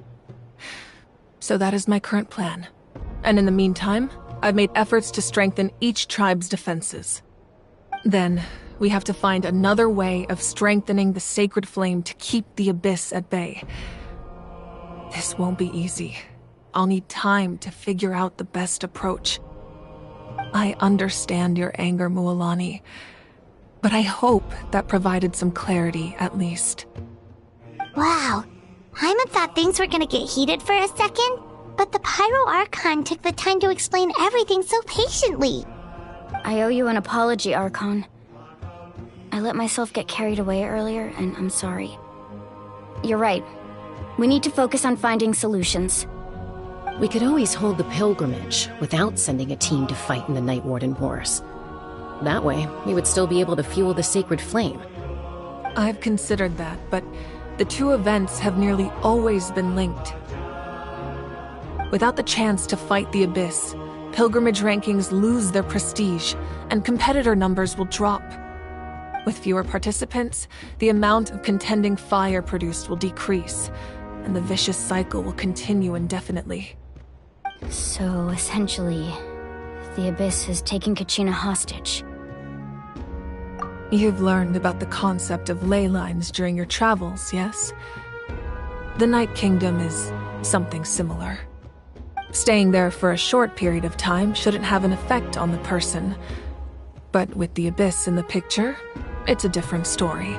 So that is my current plan. And in the meantime, I've made efforts to strengthen each tribe's defenses. Then, we have to find another way of strengthening the sacred flame to keep the Abyss at bay. This won't be easy. I'll need time to figure out the best approach. I understand your anger, Mualani, but I hope that provided some clarity, at least. Wow. Paimon thought things were gonna get heated for a second, but the Pyro Archon took the time to explain everything so patiently. I owe you an apology, Archon. I let myself get carried away earlier, and I'm sorry. You're right. We need to focus on finding solutions. We could always hold the pilgrimage without sending a team to fight in the Night Warden Wars. That way, we would still be able to fuel the sacred flame. I've considered that, but the two events have nearly always been linked. Without the chance to fight the Abyss, pilgrimage rankings lose their prestige, and competitor numbers will drop. With fewer participants, the amount of contending fire produced will decrease, and the vicious cycle will continue indefinitely. So, essentially, the Abyss has taken Kachina hostage. You've learned about the concept of ley lines during your travels, yes? The Night Kingdom is something similar. Staying there for a short period of time shouldn't have an effect on the person. But with the Abyss in the picture, it's a different story.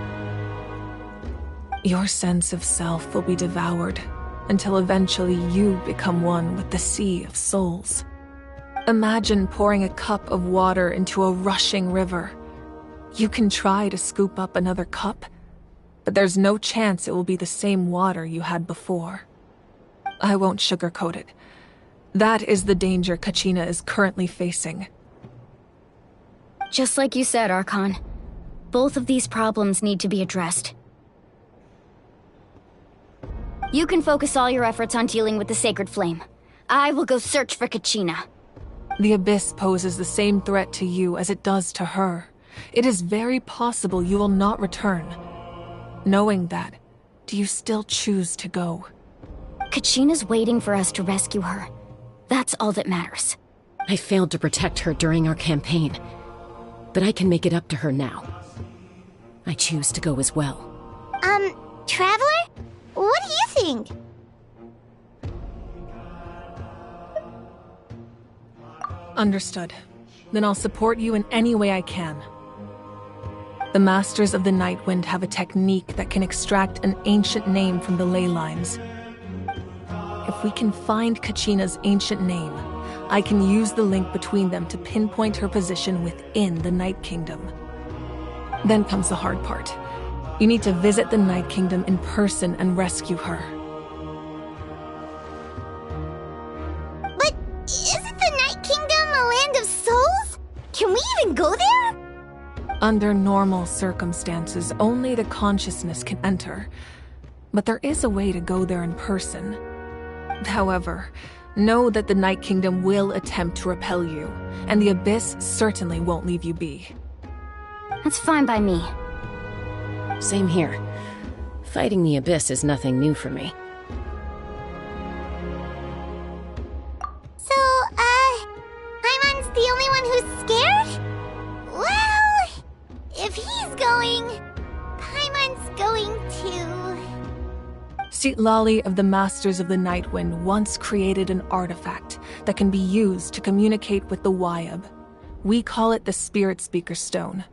Your sense of self will be devoured until eventually you become one with the sea of souls. Imagine pouring a cup of water into a rushing river. You can try to scoop up another cup, but there's no chance it will be the same water you had before. I won't sugarcoat it. That is the danger Kachina is currently facing. Just like you said, Archon. Both of these problems need to be addressed. You can focus all your efforts on dealing with the Sacred Flame. I will go search for Kachina. The Abyss poses the same threat to you as it does to her. It is very possible you will not return. Knowing that, do you still choose to go? Kachina's waiting for us to rescue her. That's all that matters. I failed to protect her during our campaign, but I can make it up to her now. I choose to go as well. Traveler? What do you think? Understood. Then I'll support you in any way I can. The Masters of the Nightwind have a technique that can extract an ancient name from the ley lines. If we can find Kachina's ancient name, I can use the link between them to pinpoint her position within the Night Kingdom. Then comes the hard part. You need to visit the Night Kingdom in person and rescue her. But isn't the Night Kingdom a land of souls? Can we even go there? Under normal circumstances, only the consciousness can enter. But there is a way to go there in person. However, know that the Night Kingdom will attempt to repel you, and the Abyss certainly won't leave you be. That's fine by me. Same here. Fighting the Abyss is nothing new for me. So, Paimon's the only one who's scared? Well, if he's going, Paimon's going too. Citlali of the Masters of the Nightwind once created an artifact that can be used to communicate with the Wayab. We call it the Spirit Speaker Stone.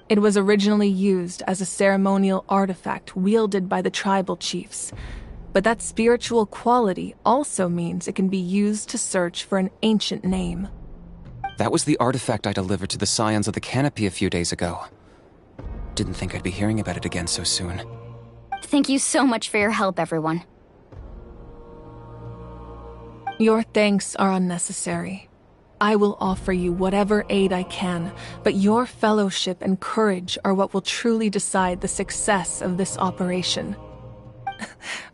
It was originally used as a ceremonial artifact wielded by the tribal chiefs, but that spiritual quality also means it can be used to search for an ancient name. That was the artifact I delivered to the Scions of the Canopy a few days ago. Didn't think I'd be hearing about it again so soon. Thank you so much for your help, everyone. Your thanks are unnecessary. I will offer you whatever aid I can, but your fellowship and courage are what will truly decide the success of this operation.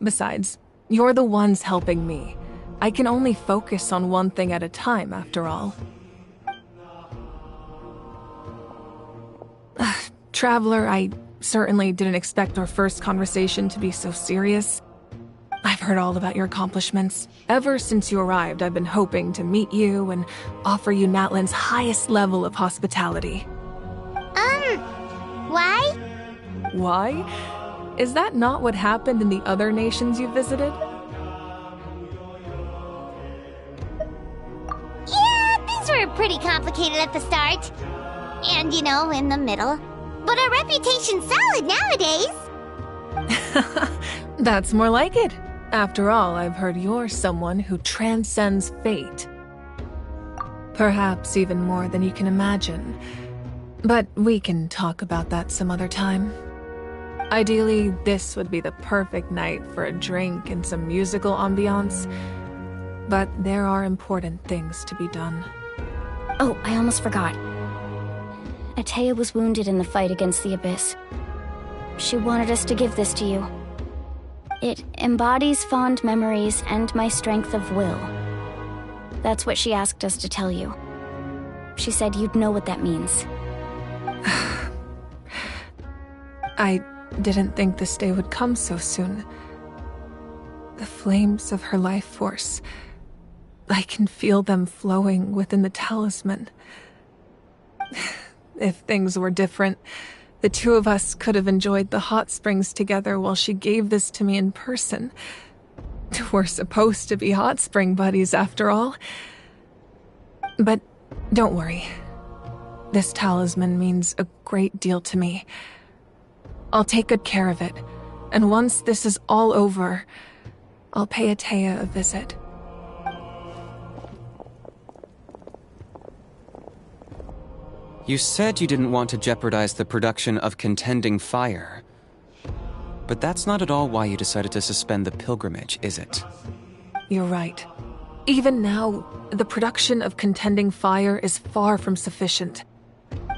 Besides, You're the ones helping me. I can only focus on one thing at a time, after all. Traveler, I certainly didn't expect our first conversation to be so serious. I've heard all about your accomplishments. Ever since you arrived, I've been hoping to meet you and offer you Natlan's highest level of hospitality. Why? Why? Is that not what happened in the other nations you visited? Yeah, things were pretty complicated at the start. And, in the middle. But our reputation's solid nowadays. That's more like it. After all, I've heard you're someone who transcends fate. Perhaps even more than you can imagine. But we can talk about that some other time. Ideally, this would be the perfect night for a drink and some musical ambiance. But there are important things to be done. Oh, I almost forgot. Atea was wounded in the fight against the Abyss. She wanted us to give this to you. It embodies fond memories and my strength of will. That's what she asked us to tell you. She said you'd know what that means. I didn't think this day would come so soon. The flames of her life force. I can feel them flowing within the talisman. If things were different, the two of us could have enjoyed the hot springs together while she gave this to me in person. We're supposed to be hot spring buddies, after all. But don't worry. This talisman means a great deal to me. I'll take good care of it, and once this is all over, I'll pay Atea a visit. You said you didn't want to jeopardize the production of Contending Fire. But that's not at all why you decided to suspend the pilgrimage, is it? You're right. Even now, the production of Contending Fire is far from sufficient.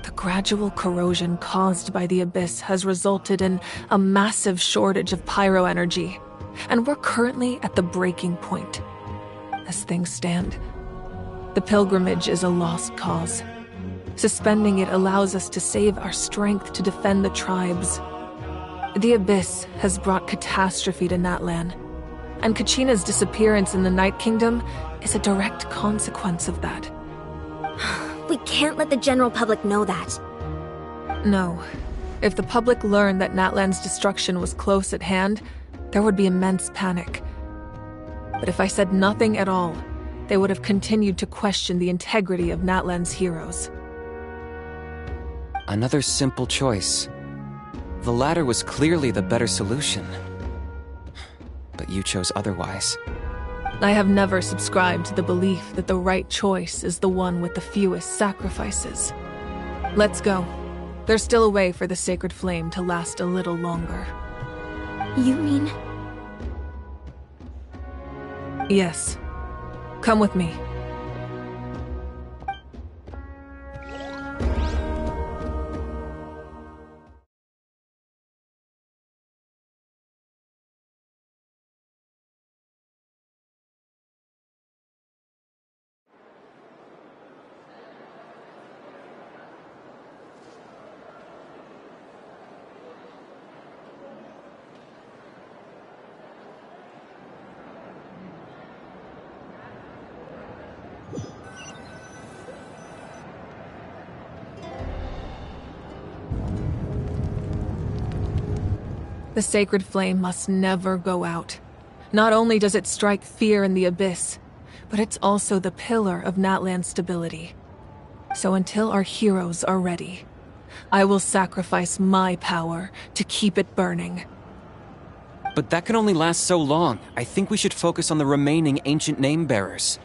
The gradual corrosion caused by the Abyss has resulted in a massive shortage of pyro energy, and we're currently at the breaking point. As things stand, the pilgrimage is a lost cause. Suspending it allows us to save our strength to defend the tribes. The Abyss has brought catastrophe to Natlan, and Kachina's disappearance in the Night Kingdom is a direct consequence of that. We can't let the general public know that. No. If the public learned that Natlan's destruction was close at hand, there would be immense panic. But if I said nothing at all, they would have continued to question the integrity of Natlan's heroes. Another simple choice. The latter was clearly the better solution. But you chose otherwise. I have never subscribed to the belief that the right choice is the one with the fewest sacrifices. Let's go. There's still a way for the sacred flame to last a little longer. You mean? Yes. Come with me. The sacred flame must never go out. Not only does it strike fear in the Abyss, but it's also the pillar of Natlan's stability. So until our heroes are ready, I will sacrifice my power to keep it burning. But that can only last so long. I think we should focus on the remaining ancient name-bearers.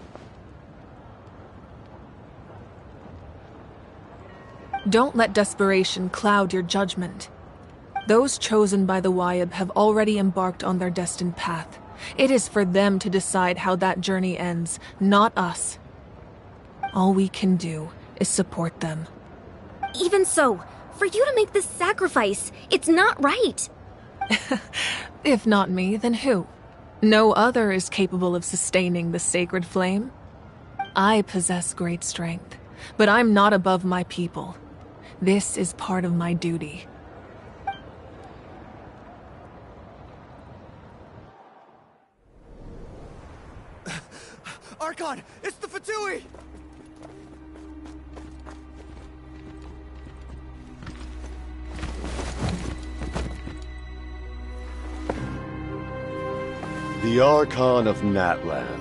Don't let desperation cloud your judgment. Those chosen by the Wayab have already embarked on their destined path. It is for them to decide how that journey ends, not us. All we can do is support them. Even so, for you to make this sacrifice, it's not right. If not me, then who? No other is capable of sustaining the sacred flame. I possess great strength, but I'm not above my people. This is part of my duty. Archon, it's the Fatui! The Archon of Natlan.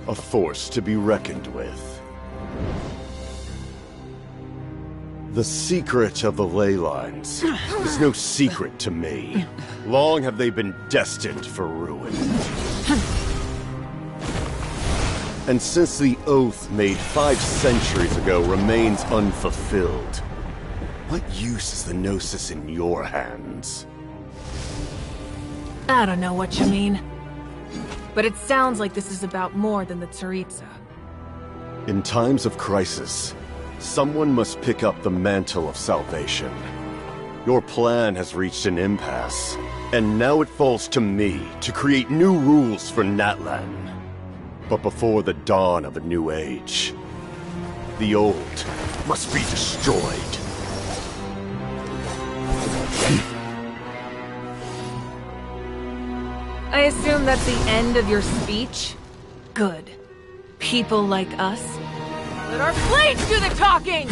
A force to be reckoned with. The secret of the ley lines is no secret to me. Long have they been destined for ruin. And since the oath made 5 centuries ago remains unfulfilled, what use is the Gnosis in your hands? I don't know what you mean. But it sounds like this is about more than the Tsaritsa. In times of crisis, someone must pick up the mantle of salvation. Your plan has reached an impasse, and now it falls to me to create new rules for Natlan. But before the dawn of a new age, the old must be destroyed. I assume that's the end of your speech? Good. People like us? Let our blades do the talking!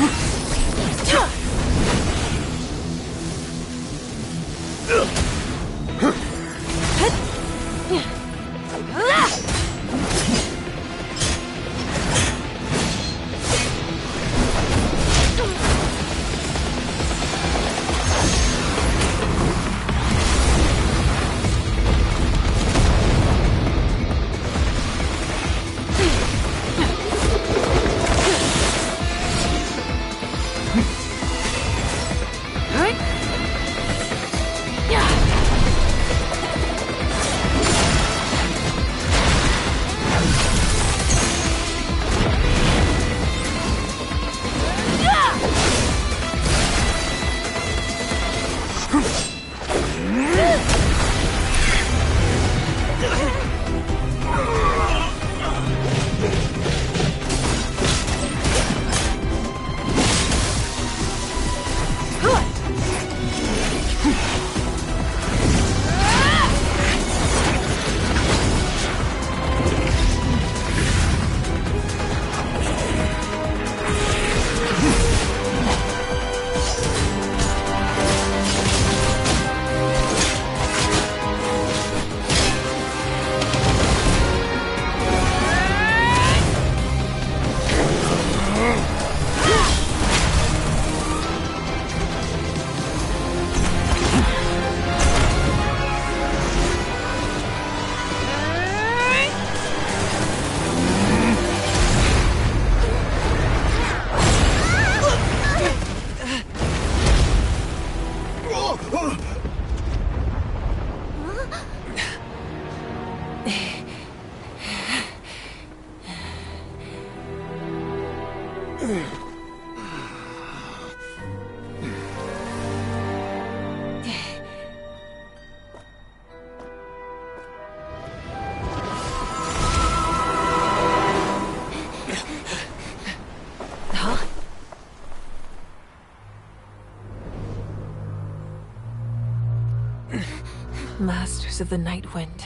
Masters of the Night Wind.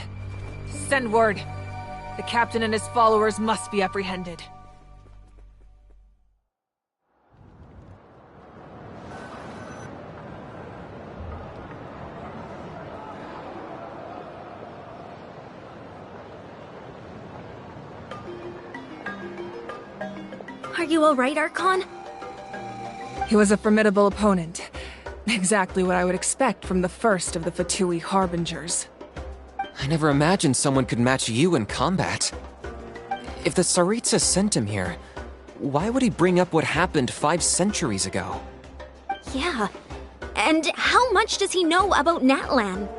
Send word. The captain and his followers must be apprehended. Are you alright, Archon? He was a formidable opponent. Exactly what I would expect from the first of the Fatui Harbingers. I never imagined someone could match you in combat. If the Tsaritsa sent him here, why would he bring up what happened 5 centuries ago? Yeah. And how much does he know about Natlan?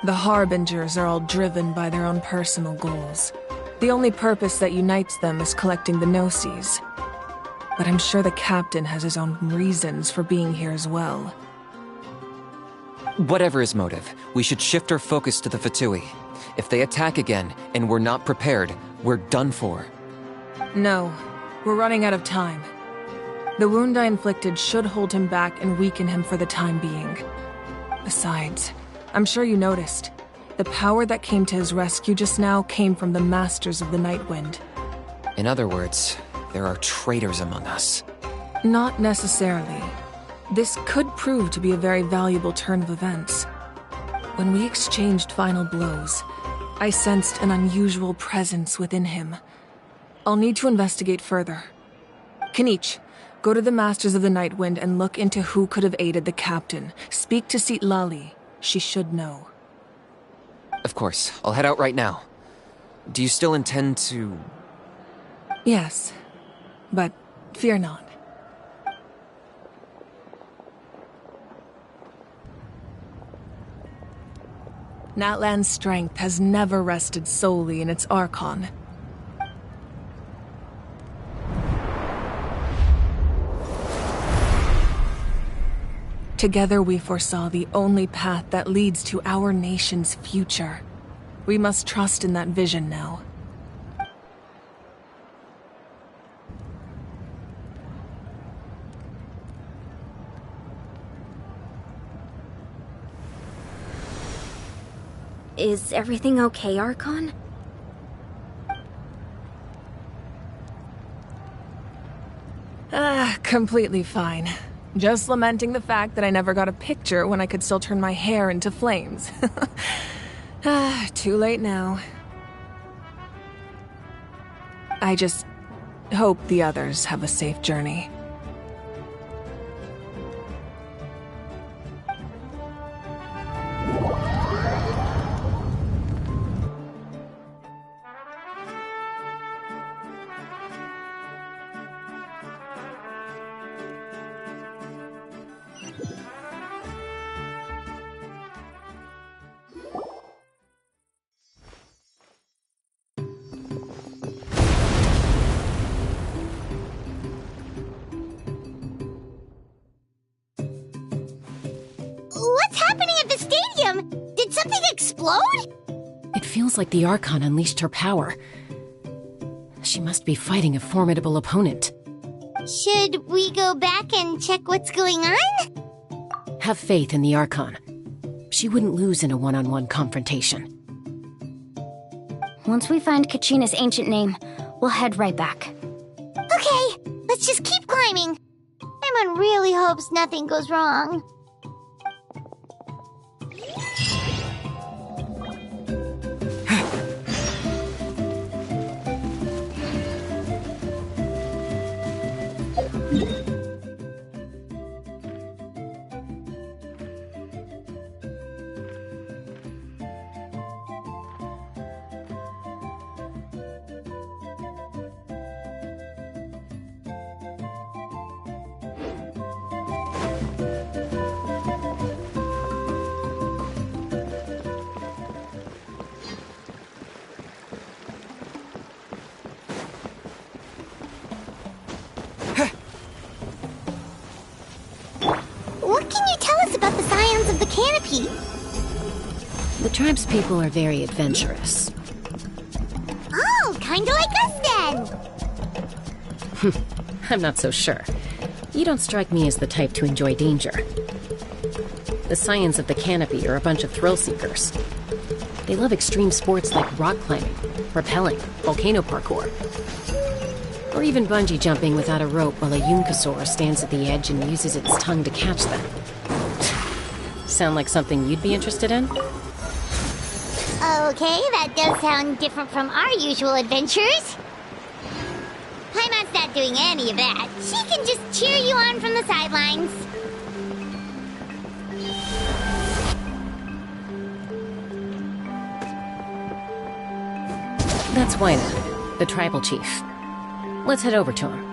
The Harbingers are all driven by their own personal goals. The only purpose that unites them is collecting the Gnosis. But I'm sure the captain has his own reasons for being here as well. Whatever his motive, we should shift our focus to the Fatui. If they attack again, and we're not prepared, we're done for. No, we're running out of time. The wound I inflicted should hold him back and weaken him for the time being. Besides, I'm sure you noticed, the power that came to his rescue just now came from the Masters of the Nightwind. In other words, there are traitors among us. Not necessarily. This could prove to be a very valuable turn of events. When we exchanged final blows, I sensed an unusual presence within him. I'll need to investigate further. Kanich, go to the Masters of the Nightwind and look into who could have aided the captain. Speak to Sitlali. She should know. Of course, I'll head out right now. Do you still intend to... Yes, but fear not. Natlan's strength has never rested solely in its Archon. Together we foresaw the only path that leads to our nation's future. We must trust in that vision now. Is everything okay, Archon? Completely fine. Just lamenting the fact that I never got a picture when I could still turn my hair into flames. Too late now. I just hope the others have a safe journey. What's happening at the stadium? Did something explode? It feels like the Archon unleashed her power. She must be fighting a formidable opponent. Should we go back and check what's going on? Have faith in the Archon. She wouldn't lose in a one-on-one confrontation. Once we find Kachina's ancient name, we'll head right back. Okay, let's just keep climbing. Paimon really hopes nothing goes wrong. What can you tell us about the Scions of the Canopy? The tribespeople are very adventurous. Oh, kinda like us then! I'm not so sure. You don't strike me as the type to enjoy danger. The Scions of the Canopy are a bunch of thrill-seekers. They love extreme sports like rock climbing, rappelling, volcano parkour, or even bungee jumping without a rope while a Yunkasaur stands at the edge and uses its tongue to catch them. Sound like something you'd be interested in? Okay, that does sound different from our usual adventures. Paimon's not doing any of that. She can just cheer you on from the sidelines. That's Wyna, the tribal chief. Let's head over to him.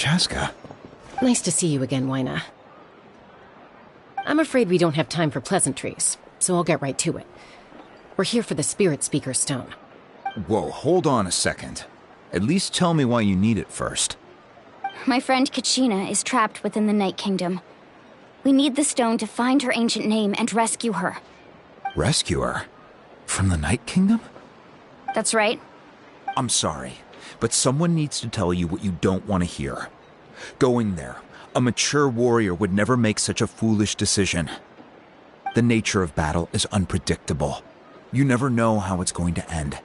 Chaska. Nice to see you again, Wyna. I'm afraid we don't have time for pleasantries, so I'll get right to it. We're here for the Spirit Speaker Stone. Whoa, hold on a second. At least tell me why you need it first. My friend Kachina is trapped within the Night Kingdom. We need the stone to find her ancient name and rescue her. Rescue her? From the Night Kingdom? That's right. I'm sorry, but someone needs to tell you what you don't want to hear. Going there, a mature warrior would never make such a foolish decision. The nature of battle is unpredictable. You never know how it's going to end.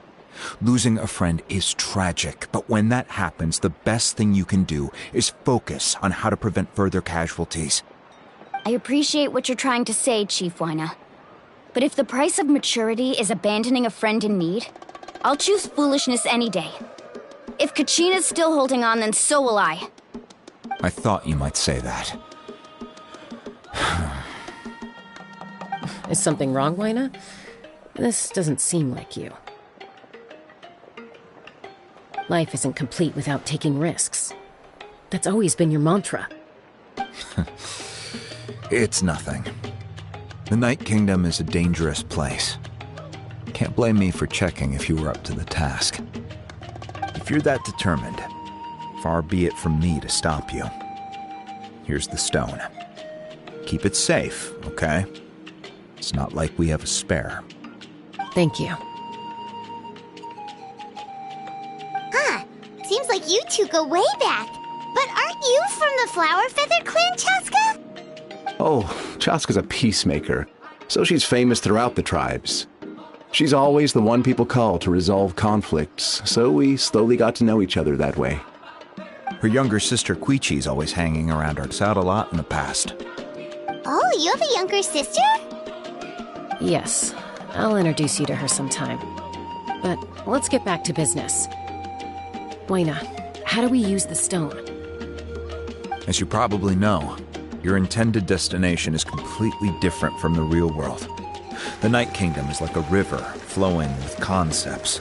Losing a friend is tragic, but when that happens, the best thing you can do is focus on how to prevent further casualties. I appreciate what you're trying to say, Chief Wyna. But if the price of maturity is abandoning a friend in need, I'll choose foolishness any day. If Kachina's still holding on, then so will I. I thought you might say that. Is something wrong, Wyna? This doesn't seem like you. Life isn't complete without taking risks. That's always been your mantra. It's nothing. The Night Kingdom is a dangerous place. Can't blame me for checking if you were up to the task. If you're that determined, far be it from me to stop you. Here's the stone. Keep it safe, okay? It's not like we have a spare. Thank you. Huh. Seems like you two go way back. But aren't you from the Flower Feather Clan, Chaska? Oh, Chaska's a peacemaker, so she's famous throughout the tribes. She's always the one people call to resolve conflicts, so we slowly got to know each other that way. Her younger sister Quichi's always hanging around our out a lot in the past. Oh, you have a younger sister? Yes, I'll introduce you to her sometime. But let's get back to business. Wyna, how do we use the stone? As you probably know, your intended destination is completely different from the real world. The Night Kingdom is like a river flowing with concepts,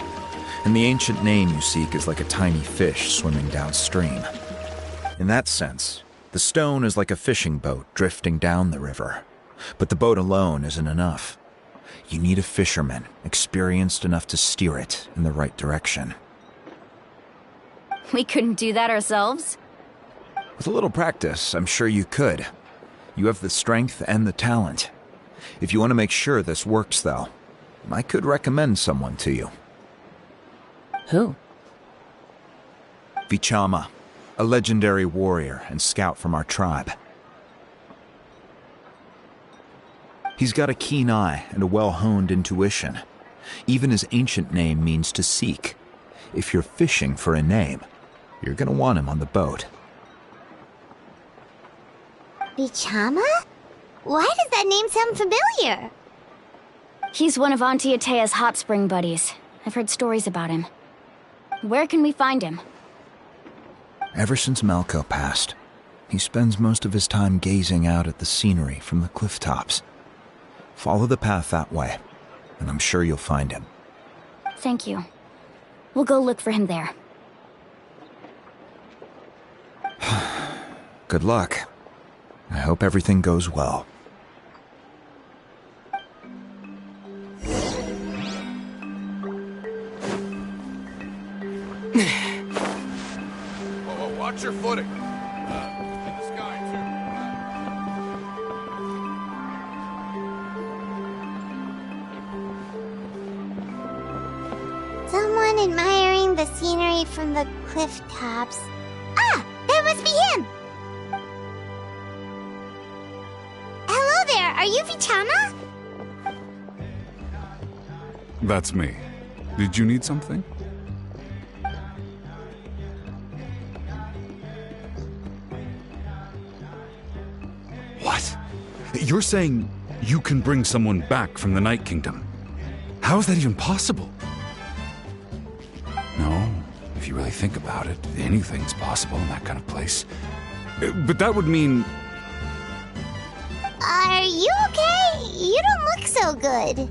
and the ancient name you seek is like a tiny fish swimming downstream. In that sense, the stone is like a fishing boat drifting down the river, but the boat alone isn't enough. You need a fisherman experienced enough to steer it in the right direction. We couldn't do that ourselves? With a little practice, I'm sure you could. You have the strength and the talent. If you want to make sure this works, though, I could recommend someone to you. Who? Vichama, a legendary warrior and scout from our tribe. He's got a keen eye and a well-honed intuition. Even his ancient name means to seek. If you're fishing for a name, you're gonna want him on the boat. Vichama? Why does that name sound familiar? He's one of Auntie Atea's hot spring buddies. I've heard stories about him. Where can we find him? Ever since Malko passed, he spends most of his time gazing out at the scenery from the cliff tops. Follow the path that way, and I'm sure you'll find him. Thank you. We'll go look for him there. Good luck. I hope everything goes well. Whoa, watch your footing. In the sky, Someone admiring the scenery from the cliff tops. Ah! That must be him! Hello there, are you Vichama? That's me. Did you need something? What? You're saying you can bring someone back from the Night Kingdom? How is that even possible? No, if you really think about it, anything's possible in that kind of place. But that would mean... Are you okay? You don't look so good.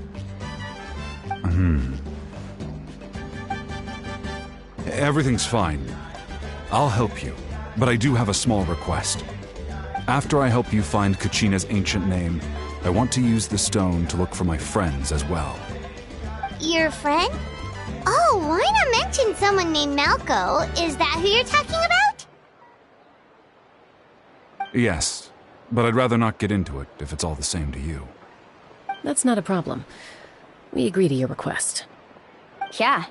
Everything's fine. I'll help you. but I do have a small request. After I help you find Kachina's ancient name, I want to use the stone to look for my friends as well. Your friend? Oh, why not mention someone named Malco? Is that who you're talking about? Yes, but I'd rather not get into it if it's all the same to you. That's not a problem. We agree to your request. Yeah.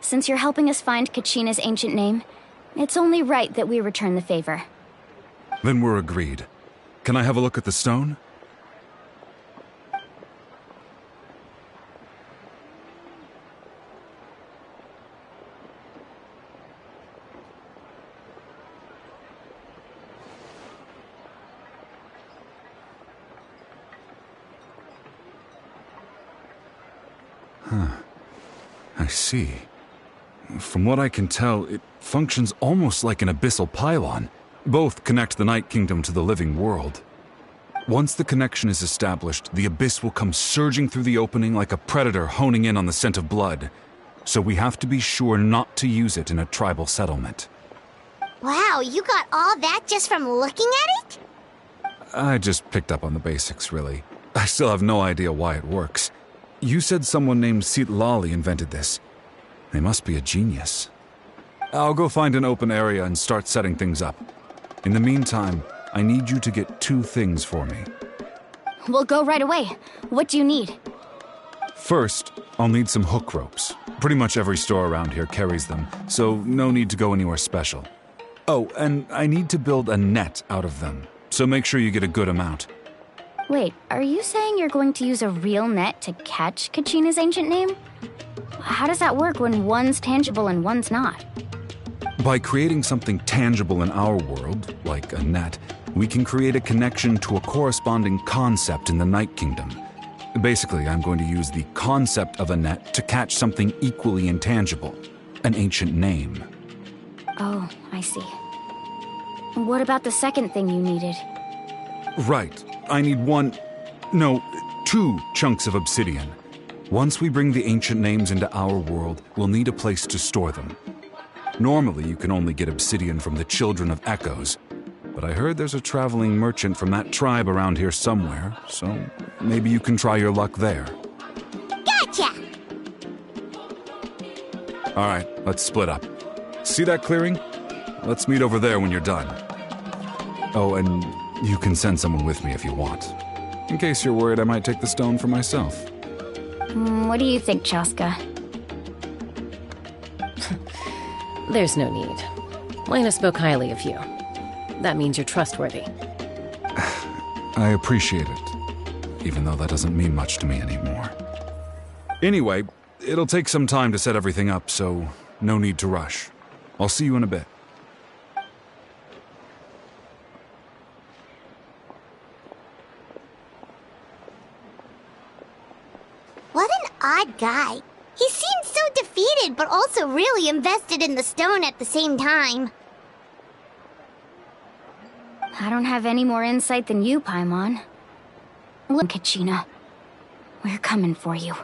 Since you're helping us find Kachina's ancient name, it's only right that we return the favor. Then we're agreed. Can I have a look at the stone? I see. From what I can tell, it functions almost like an abyssal pylon. Both connect the Night Kingdom to the living world. Once the connection is established, the abyss will come surging through the opening like a predator honing in on the scent of blood. So we have to be sure not to use it in a tribal settlement. Wow, you got all that just from looking at it? I just picked up on the basics, really. I still have no idea why it works. You said someone named Lali invented this. They must be a genius. I'll go find an open area and start setting things up. In the meantime, I need you to get 2 things for me. We'll go right away. What do you need? First, I'll need some hook ropes. Pretty much every store around here carries them, so no need to go anywhere special. Oh, and I need to build a net out of them, so make sure you get a good amount. Wait, are you saying you're going to use a real net to catch Kachina's ancient name? How does that work when one's tangible and one's not? By creating something tangible in our world, like a net, we can create a connection to a corresponding concept in the Night Kingdom. Basically, I'm going to use the concept of a net to catch something equally intangible, an ancient name. Oh, I see. What about the second thing you needed? Right. I need 2 chunks of obsidian. Once we bring the ancient names into our world, we'll need a place to store them. Normally, you can only get obsidian from the Children of Echoes, but I heard there's a traveling merchant from that tribe around here somewhere, so maybe you can try your luck there. Gotcha! Alright, let's split up. See that clearing? Let's meet over there when you're done. Oh, and you can send someone with me if you want. In case you're worried I might take the stone for myself. What do you think, Chaska? There's no need. Lena spoke highly of you. That means you're trustworthy. I appreciate it, even though that doesn't mean much to me anymore. Anyway, it'll take some time to set everything up, so no need to rush. I'll see you in a bit. What an odd guy. He seems so defeated, but also really invested in the stone at the same time. I don't have any more insight than you, Paimon. Look, Kachina. We're coming for you.